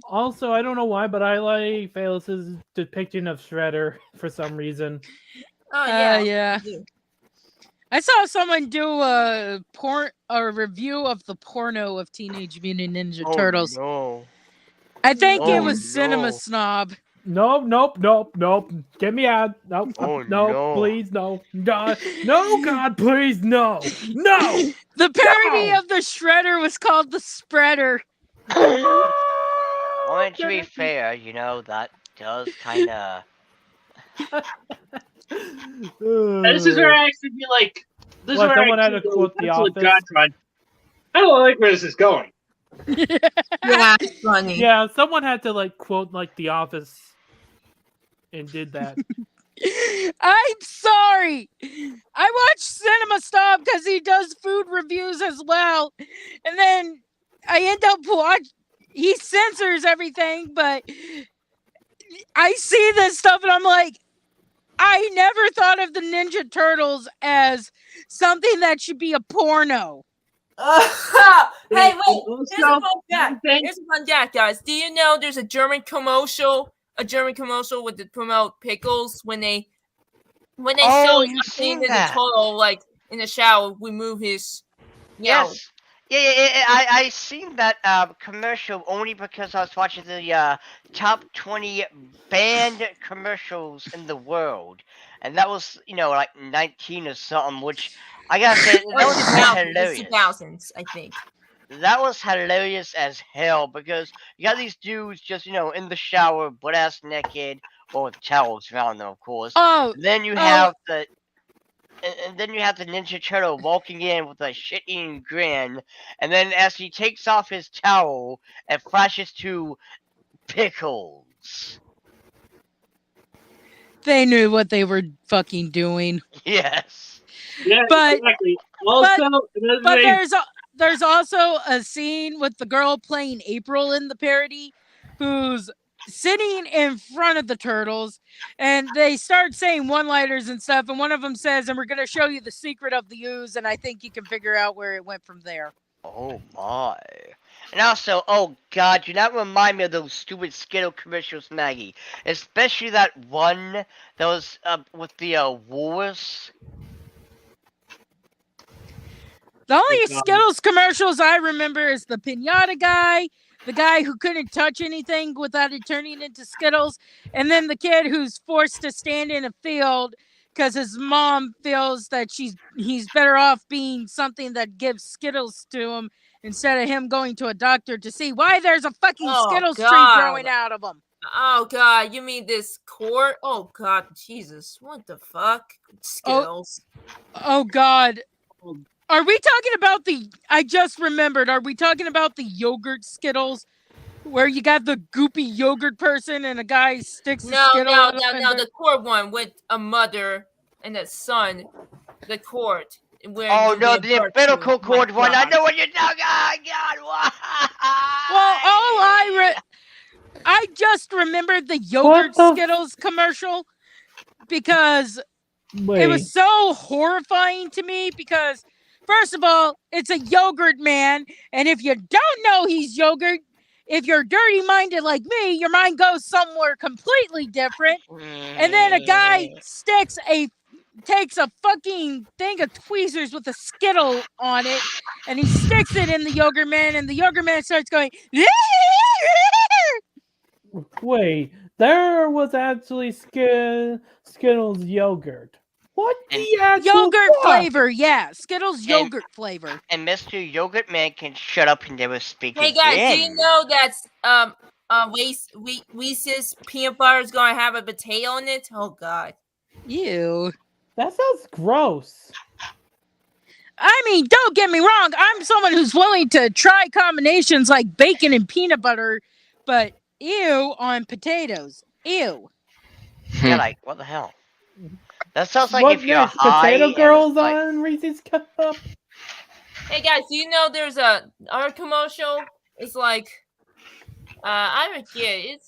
Also, I don't know why, but I like Phaelus's depiction of Shredder for some reason. Oh yeah. I saw someone do a review of the porno of Teenage Mutant Ninja Turtles. No. I think it was Cinema Snob. Nope. Get me out. Nope. No, please, no. God, no, God, please, no. No! The parody of the Shredder was called the Spreader. Well, to be fair, that does kind of... This is where I actually be like... This is where someone had to quote The Office. I don't like where this is going. Yeah, it's funny. Yeah, someone had to quote The Office and did that. I'm sorry. I watch Cinema Snob because he does food reviews as well, and then I end up he censors everything, but I see this stuff and I'm like, I never thought of the Ninja Turtles as something that should be a porno. Hey, wait! Here's a fun fact, guys. Do you know there's a German commercial a German commercial with the promote pickles when they Oh, show you've seen in the that. total, like in the shower, remove his. Yes. Yeah, I seen that commercial only because I was watching the top 20 banned commercials in the world, and that was like 19 or something. Which I gotta say that was hilarious. 2000s, I think. That was hilarious as hell because you got these dudes just in the shower, butt ass naked, or with towels around them, of course. Oh, And then you have the Ninja Turtle walking in with a shit-eating grin, and then as he takes off his towel, it flashes to pickles. they knew what they were fucking doing. Yes. Yeah, But- exactly. Also, But there's also a scene with the girl playing April in the parody, who's sitting in front of the turtles, and they start saying one-liners and stuff, and one of them says, "And we're going to show you the secret of the ooze," and I think you can figure out where it went from there. Oh my. And also, oh god, do not remind me of those stupid Skittle commercials, Maggie. Especially that one that was with the walrus. The only Skittles commercials I remember is the pinata guy, the guy who couldn't touch anything without it turning into Skittles, and then the kid who's forced to stand in a field because his mom feels that he's better off being something that gives Skittles to him instead of him going to a doctor to see why there's a fucking Skittles tree growing out of him. Oh god, you mean this court? Oh god, Jesus, what the fuck? Skittles. Oh god. Are we talking about I just remembered, are we talking about the yogurt Skittles? Where you got the goopy yogurt person and a guy sticks a Skittle No, the court one with a mother and a son. The court. Where oh no, the umbilical cord one. I know what you're talking about. God, well, I just remembered the yogurt Skittles commercial because it was so horrifying to me because, first of all, it's a yogurt man, and if you don't know he's yogurt, if you're dirty-minded like me, your mind goes somewhere completely different. And then a guy takes a fucking thing of tweezers with a Skittle on it, and he sticks it in the yogurt man, and the yogurt man starts going. Wait, there was actually Skittles yogurt. What the actual yogurt fuck? flavor? Yeah, Skittles yogurt flavor. And Mr. Yogurt Man can shut up and never speak again. Hey guys, do you know that Reese's peanut butter is gonna have a potato in it? Oh god. Ew. That sounds gross. I mean, don't get me wrong. I'm someone who's willing to try combinations like bacon and peanut butter, but ew on potatoes. Ew. Yeah, like, what the hell? That sounds like what if you're next? high Potato Girls like... on Reese's Cup? Hey guys, do you know there's a art commercial? It's like I forget.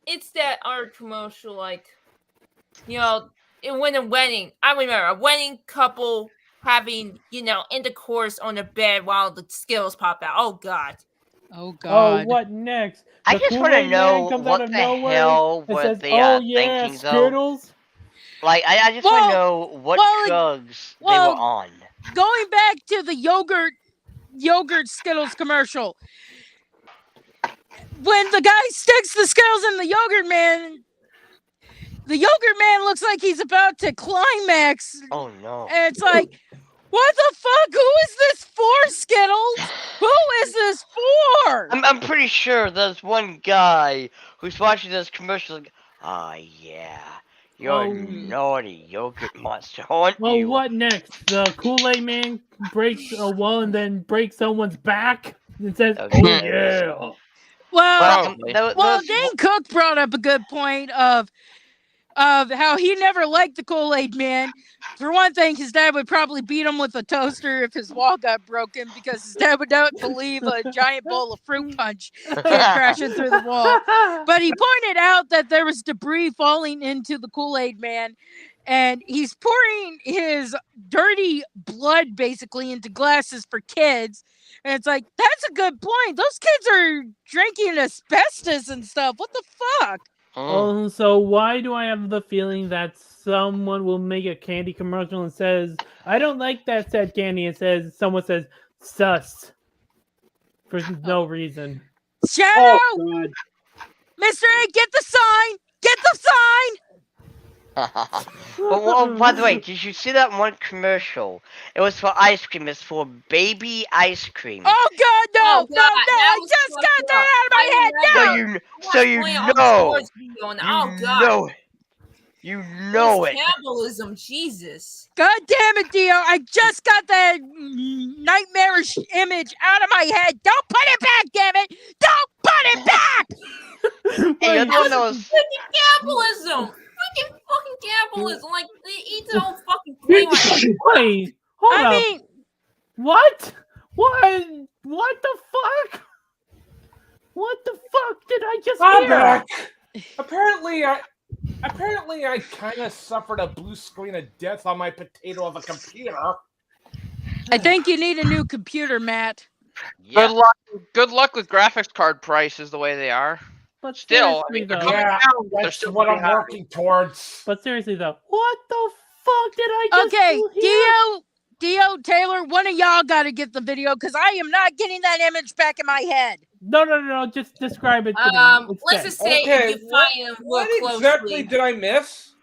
It's that art commercial, like, you know, when a wedding. I remember a wedding couple having, you know, intercourse on the bed while the Skittles pop out. Oh god. Oh god. Oh, what next? I just want to know what the hell were they thinking Skittles? Though. Like, I just want to know what drugs they were on. Going back to the yogurt Skittles commercial. When the guy sticks the Skittles in the yogurt man looks like he's about to climax. Oh no. And it's like, what the fuck? Who is this for, Skittles? Who is this for? I'm pretty sure there's one guy who's watching this commercial like, yeah. You're a naughty yogurt monster, aren't well, you? What next? The Kool-Aid man breaks a wall and then breaks someone's back and says, "Oh yeah." Well, Dane Cook brought up a good point of how he never liked the Kool-Aid man. For one thing, his dad would probably beat him with a toaster if his wall got broken because his dad would not believe a giant bowl of fruit punch came crashing through the wall. But he pointed out that there was debris falling into the Kool-Aid man, and he's pouring his dirty blood basically into glasses for kids. And it's like, that's a good point. Those kids are drinking asbestos and stuff. What the fuck? So why do I have the feeling that someone will make a candy commercial and says, "I don't like that said candy," and someone says "sus" for no reason? Shadow, God. Mr. A, get the sign. Get the sign. Well, by the way, did you see that one commercial? It was for ice cream. It's for baby ice cream. Oh God, no, Oh, God, no! that I was just fucked got up. that out of my I head. remember. No. So you know. Oh, God. You It know was it. cannibalism, Jesus. God damn it, Dio! I just got that nightmarish image out of my head. Don't put it back, damn it! Don't put it back! Hey, you're the one that was. Freaking cannibalism! Freaking fucking cannibalism! Like, they eat their own fucking brain. Like, Wait, hold up. I mean, What? What the fuck? What the fuck did I just I'm hear? back. Apparently I kind of suffered a blue screen of death on my potato of a computer. I think you need a new computer, Matt. Yeah. Good luck with graphics card prices the way they are. But Still, I seriously, mean, they're though. coming Yeah, down, but they're that's still what pretty I'm high. working towards. But seriously though, what the fuck did I just Okay, hear? Dio, Taylor, one of y'all got to get the video because I am not getting that image back in my head. No, just describe it to me. let's just say Okay, if you find them what real exactly closely. did I miss?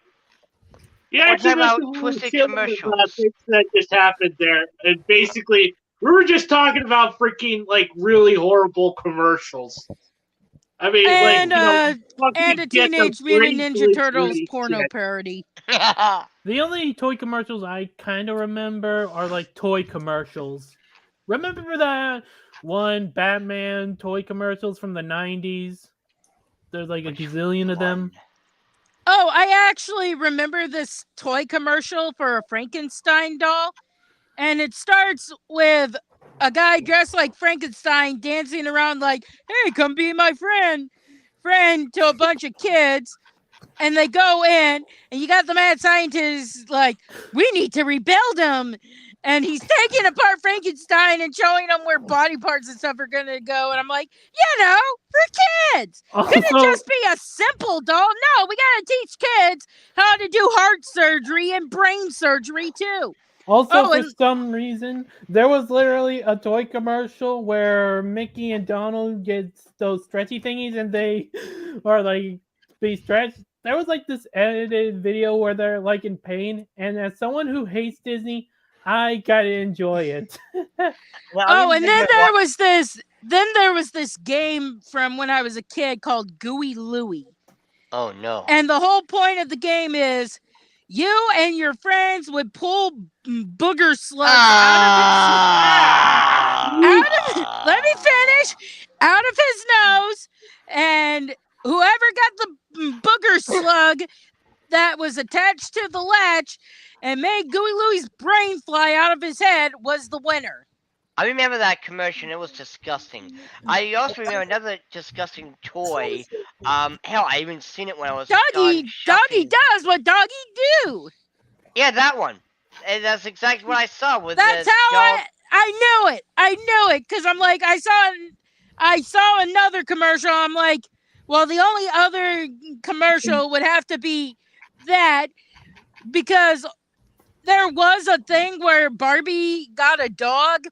You We're actually talking about missed a twisted little commercials. things that just happened there. And basically, we were just talking about freaking, like, really horrible commercials. I mean, And, fucking and a get the Teenage Mutant brain Ninja Turtles glittery porno shit. parody. The only toy commercials I kind of remember are like toy commercials. Remember that one Batman toy commercials from the 90s? There's like a gazillion of them. Oh, I actually remember this toy commercial for a Frankenstein doll. And it starts with a guy dressed like Frankenstein dancing around like, hey, come be my friend to a bunch of kids. And they go in, and you got the mad scientist like, we need to rebuild him. And he's taking apart Frankenstein and showing them where body parts and stuff are going to go. And I'm like, for kids. Could it just be a simple doll? No, we got to teach kids how to do heart surgery and brain surgery, too. Also, for some reason, there was literally a toy commercial where Mickey and Donald get those stretchy thingies and they are like be stretched. There was like this edited video where they're like in pain, and as someone who hates Disney, I gotta enjoy it. And then there was this game from when I was a kid called Gooey Louie. Oh no. And the whole point of the game is you and your friends would pull booger slugs let me finish, out of his nose, and whoever got the booger slug that was attached to the latch and made Gooey Louie's brain fly out of his head was the winner. I remember that commercial. It was disgusting. I also remember another disgusting toy. Hell, I even seen it when I was Doggy does what doggy do. Yeah, that one. And that's exactly what I saw. That's how I knew it because I'm like I saw another commercial. I'm like, well, the only other commercial would have to be that because there was a thing where Barbie got a dog.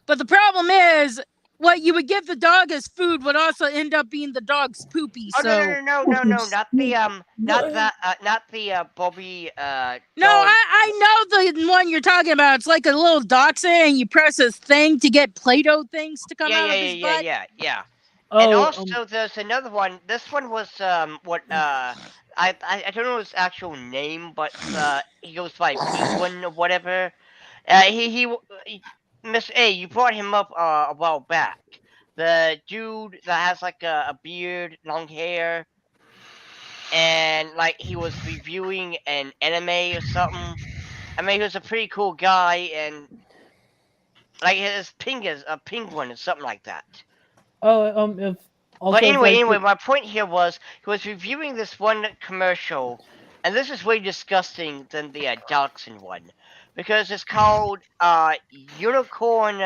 But the problem is, what you would give the dog as food would also end up being the dog's poopy. Oh, so no, not the Bobby. No, I know the one you're talking about. It's like a little dachshund, and you press a thing to get Play-Doh things to come out of his butt. Yeah. Oh, and also, there's another one. This one was I don't know his actual name, but he goes by Penguin or whatever. He Miss A, you brought him up a while back. The dude that has like a beard, long hair, and like he was reviewing an anime or something. I mean, he was a pretty cool guy, and like his a penguin or something like that. But anyway, my point here was he was reviewing this one commercial, and this is way disgusting than the dachshund one. Because it's called unicorn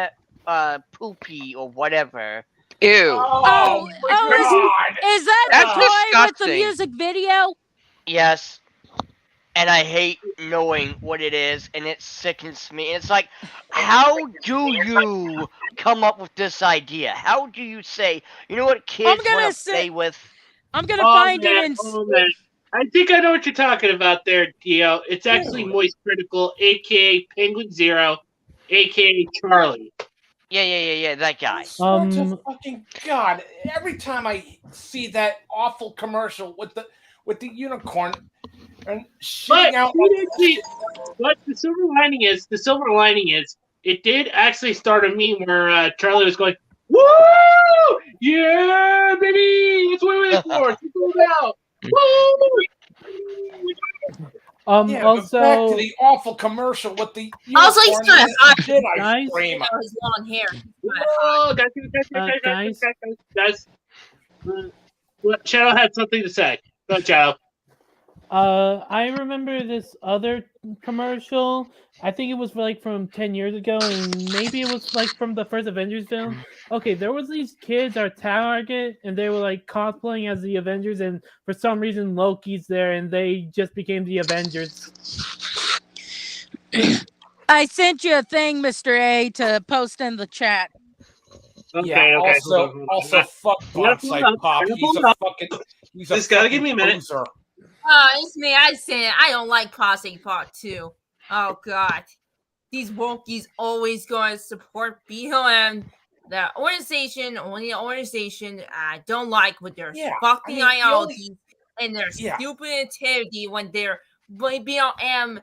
poopy or whatever. Ew. Oh, is that That's the toy with the disgusting. music video? Yes. And I hate knowing what it is, and it sickens me. And it's like, how do you come up with this idea? How do you say, you know what kids want to play with? I'm gonna find it in. Man. I think I know what you're talking about there, Dio. It's actually Moist Critical, aka Penguin Zero, aka Charlie. Yeah, that guy. Swear to fucking God, every time I see that awful commercial with the unicorn and shitting out. But the silver lining is, it did actually start a meme where Charlie was going, "Woo! Yeah, baby! That's what we're waiting for. Let's go now! Woo!" Yeah, also, but back to the awful commercial with the Also, he's kind of hot. ice cream. His long hair. Oh, guys. Shadow had something to say. Go ahead, Shadow. I remember this other commercial. I think it was like from 10 years ago, and maybe it was like from the first Avengers film. Okay, there was these kids at Target, and they were like cosplaying as the Avengers, and for some reason Loki's there, and they just became the Avengers. I sent you a thing, Mr. A, to post in the chat. Okay. Also, fuck Bonsai Pop. He's a Just gotta give me a minute. loser. It's me. I said I don't like Prostate Part 2. Oh God, these wonkies always going to support BLM, the organization. Only organization I don't like with their fucking ideologies and their stupid activity when their BLM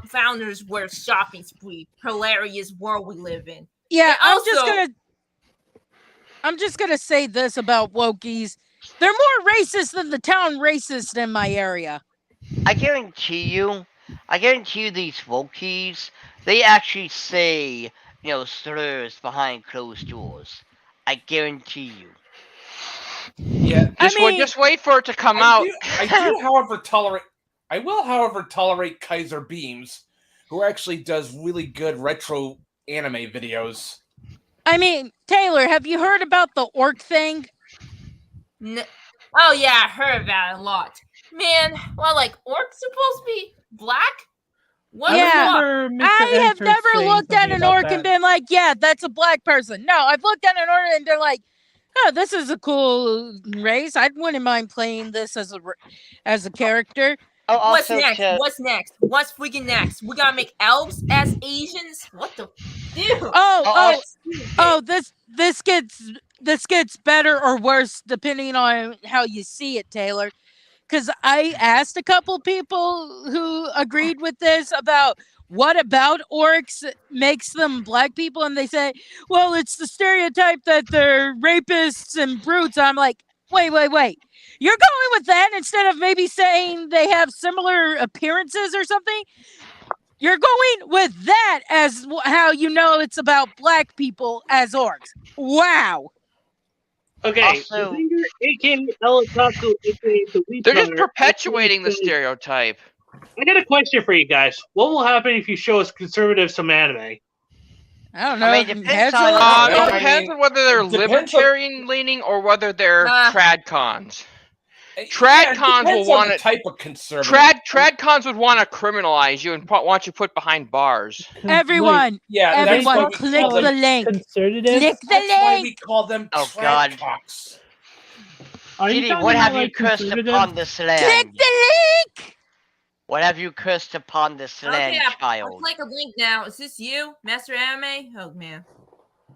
founders were shopping spree. Hilarious world we live in. Yeah, And I'm just gonna say this about wokies. They're more racist than the town racist in my area. I guarantee you these wokies, they actually say, slurs behind closed doors. I guarantee you. Yeah, Just wait for it to come out. I will, however, tolerate Kaiser Beams, who actually does really good retro anime videos. I mean, Taylor, have you heard about the orc thing? No. Oh yeah, I heard about it a lot. Man, well, like orcs supposed to be black? What? Yeah, I have never looked at an orc and been like, yeah, that's a black person. No, I've looked at an orc and been like, oh, this is a cool race. I wouldn't mind playing this as a character. Oh, What's next? What's next? What's freaking next? We gotta make elves as Asians? What the? Dude. This gets better or worse depending on how you see it, Taylor. Because I asked a couple people who agreed with this about what about orcs makes them black people, and they say, well, it's the stereotype that they're rapists and brutes. I'm like, wait. You're going with that instead of maybe saying they have similar appearances or something? You're going with that as how you know it's about black people as orcs. Wow. Okay, Also, aka El Taco, aka the Wheat They're just Runner, perpetuating the stereotype. I got a question for you guys. What will happen if you show us conservatives some anime? I don't know. I mean, it depends It depends on whether they're libertarian leaning or whether they're tradcons. Tradcons will want to type of conservative. Tradcons would want to criminalize you and want you put behind bars. Everyone, click the link. Click the That's why link. we call them God. tradcocks. Didi, what have you cursed upon this land? Click the link. What have you cursed upon this land, I'll child? click a link now. Is this you, Master Anime? Oh man.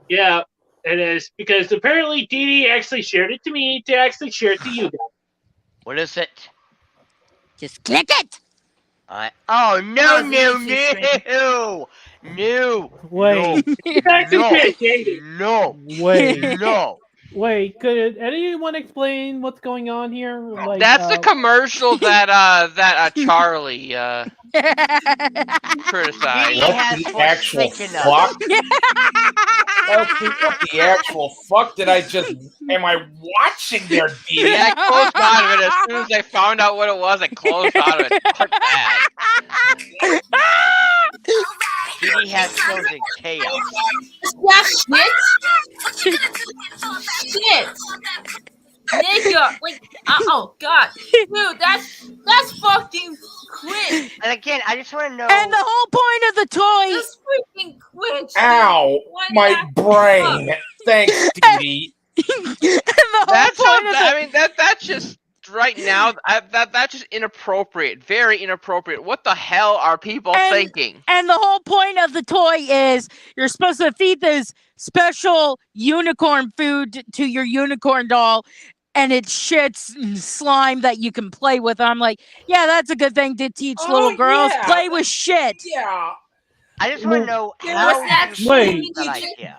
Yeah, it is. Because apparently Didi actually shared it to me to actually share it to you guys. What is it? Just click it. Oh, no. Wait. No. Wait. No. Wait, could anyone explain what's going on here? Like, That's the commercial that Charlie criticized. What the actual fuck? What the actual fuck did I just... Am I watching there, Didi? Yeah, I closed out of it as soon as I found out what it was. I closed out of it. Fuck that. Didi has chosen chaos. Yeah, shit. And again, I just want to know. And the whole point of the toy. Just freaking quit. Ow! My brain. Thanks, Stevie. That's just right now. That's just inappropriate. Very inappropriate. What the hell are people thinking? And the whole point of the toy is you're supposed to feed this special unicorn food to your unicorn doll, and it shits slime that you can play with. I'm like, yeah, that's a good thing to teach little girls. Yeah. Play with shit. Yeah. I just want to know how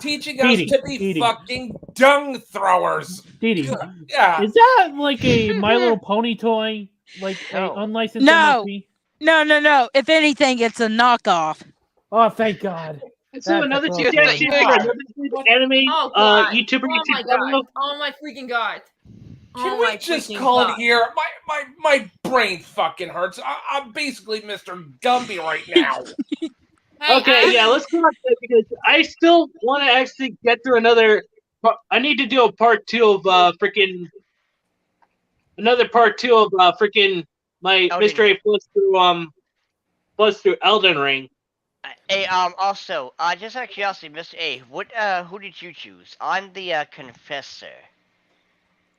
teaching us to be fucking dung throwers. Didi, yeah. Is that like a My Little Pony toy? Like an unlicensed MLP? No. If anything, it's a knockoff. Oh, thank God. So another suggestion for another anime YouTuber. Oh my freaking God. Can we just call it here? My brain fucking hurts. I'm basically Mr. Gumby right now. Okay, yeah, let's go on because I still want to actually get through another. I need to do a part 2 of another part 2 of my Mystery plus through Elden Ring. Hey, also, just out of curiosity, Mr. A, who did you choose? I'm the confessor.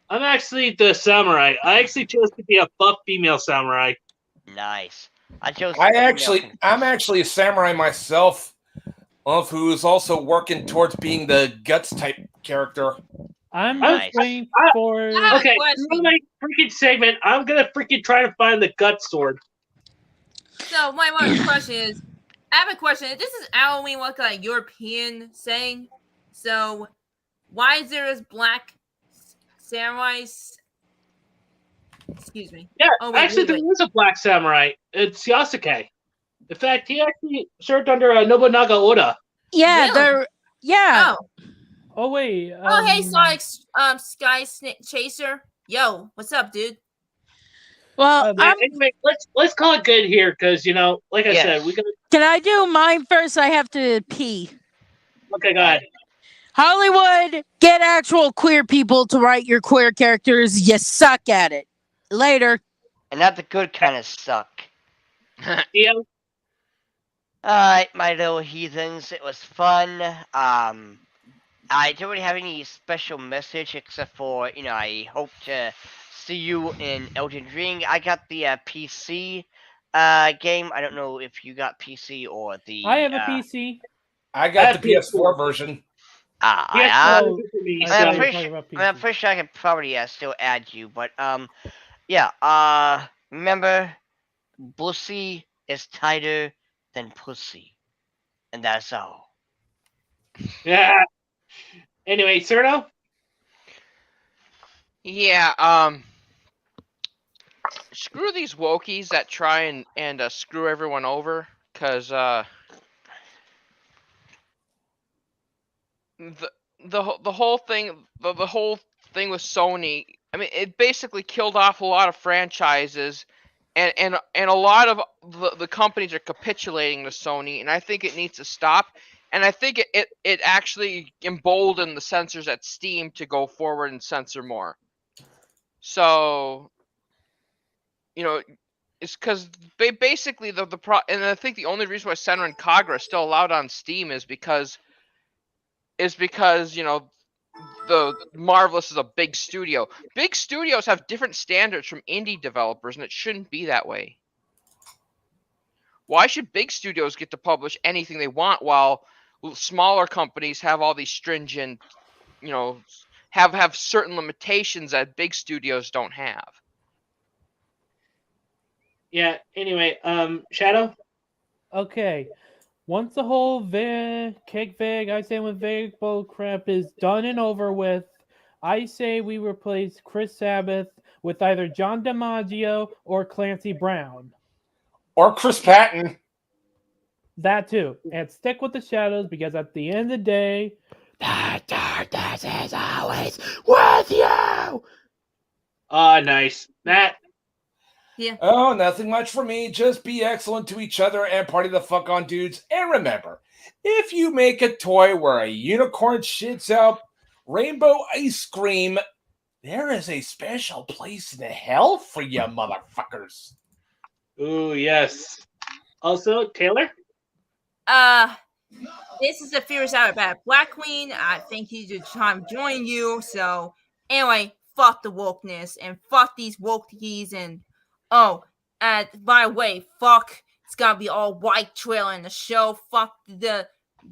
I'm actually the samurai. I actually chose to be a buff female samurai. Nice. I'm actually a samurai myself, who is also working towards being the guts type character. I'm waiting for. Okay, in my freaking segment, I'm gonna freaking try to find the gut sword. So my one question is, I have a question. This is Halloween, like a European saying. So why is there this black samurais? Excuse me. Yeah, actually, there is a black samurai. It's Yasuke. In fact, he actually served under Nobunaga Oda. Yeah, really? Yeah. Oh wait. Hey, Sonic, Sky Chaser. Yo, what's up, dude? Well, anyway, let's call it good here because like I said, we gotta. Can I do mine first? I have to pee. Okay, go ahead. Hollywood, get actual queer people to write your queer characters. You suck at it. Later. And not the good kind of suck. Yeah. Alright, my little heathens. It was fun. I don't really have any special message except for, I hope to see you in Elden Ring. I got the PC game. I don't know if you got PC or the. I have a PC. I got the PS4 version. I'm pretty sure I can probably still add you, but remember, Bussy is tighter than pussy, and that's all. Yeah. Anyway, Cerno? Yeah, screw these wokies that try and screw everyone over, cause the whole thing with Sony, I mean, it basically killed off a lot of franchises, and a lot of the companies are capitulating to Sony, and I think it needs to stop. And I think it actually emboldened the censors at Steam to go forward and censor more. So, it's because basically and I think the only reason why Senran and Kagura is still allowed on Steam is because the Marvelous is a big studio. Big studios have different standards from indie developers, and it shouldn't be that way. Why should big studios get to publish anything they want while smaller companies have all these stringent, have certain limitations that big studios don't have? Yeah, anyway, Shadow? Okay. Once the whole Kick Vig, I say when Vig bull crap is done and over with, I say we replace Chris Sabbath with either John DiMaggio or Clancy Brown. Or Chris Patton. That too. And stick with the shadows because at the end of the day, the darkness is always with you! Nice. Matt? Yeah. Oh, nothing much for me. Just be excellent to each other and party the fuck on, dudes. And remember, if you make a toy where a unicorn shits out rainbow ice cream, there is a special place in hell for you motherfuckers. Ooh, yes. Also, Taylor? This is the Furious Out about Black Queen. I think he's just trying to join you. So, anyway, fuck the wokeness and fuck these wokies. And, by the way, fuck, it's gotta be all white trailer in the show. Fuck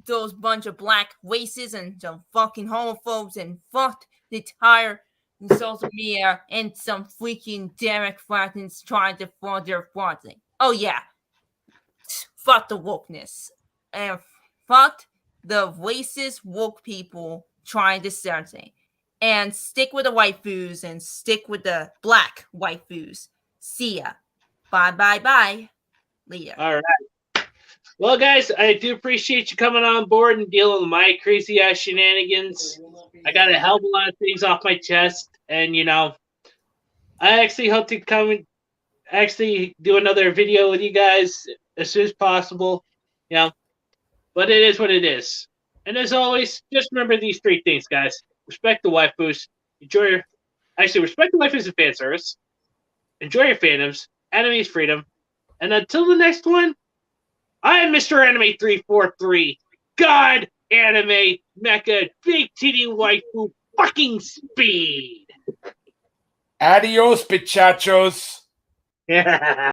those bunch of black races and some fucking homophobes and fuck the entire social media and some freaking Democrats trying to fraud their frauding. Oh, yeah. Fuck the wokeness. And fuck the racist woke people trying to start thing. And stick with the waifus and stick with the black waifus. See ya. Bye, bye, bye. Later. All right. Well, guys, I do appreciate you coming on board and dealing with my crazy ass shenanigans. I got a hell of a lot of things off my chest, and I actually hope to come and actually do another video with you guys as soon as possible. But it is what it is. And as always, just remember these 3 things, guys. Respect the waifus. Respect the waifus and fan service. Enjoy your fandoms. Anime is freedom. And until the next one, I am Mr. Anime 343. God, anime, mecha, big titty waifu, fucking speed. Adios, bichachos. Yeah.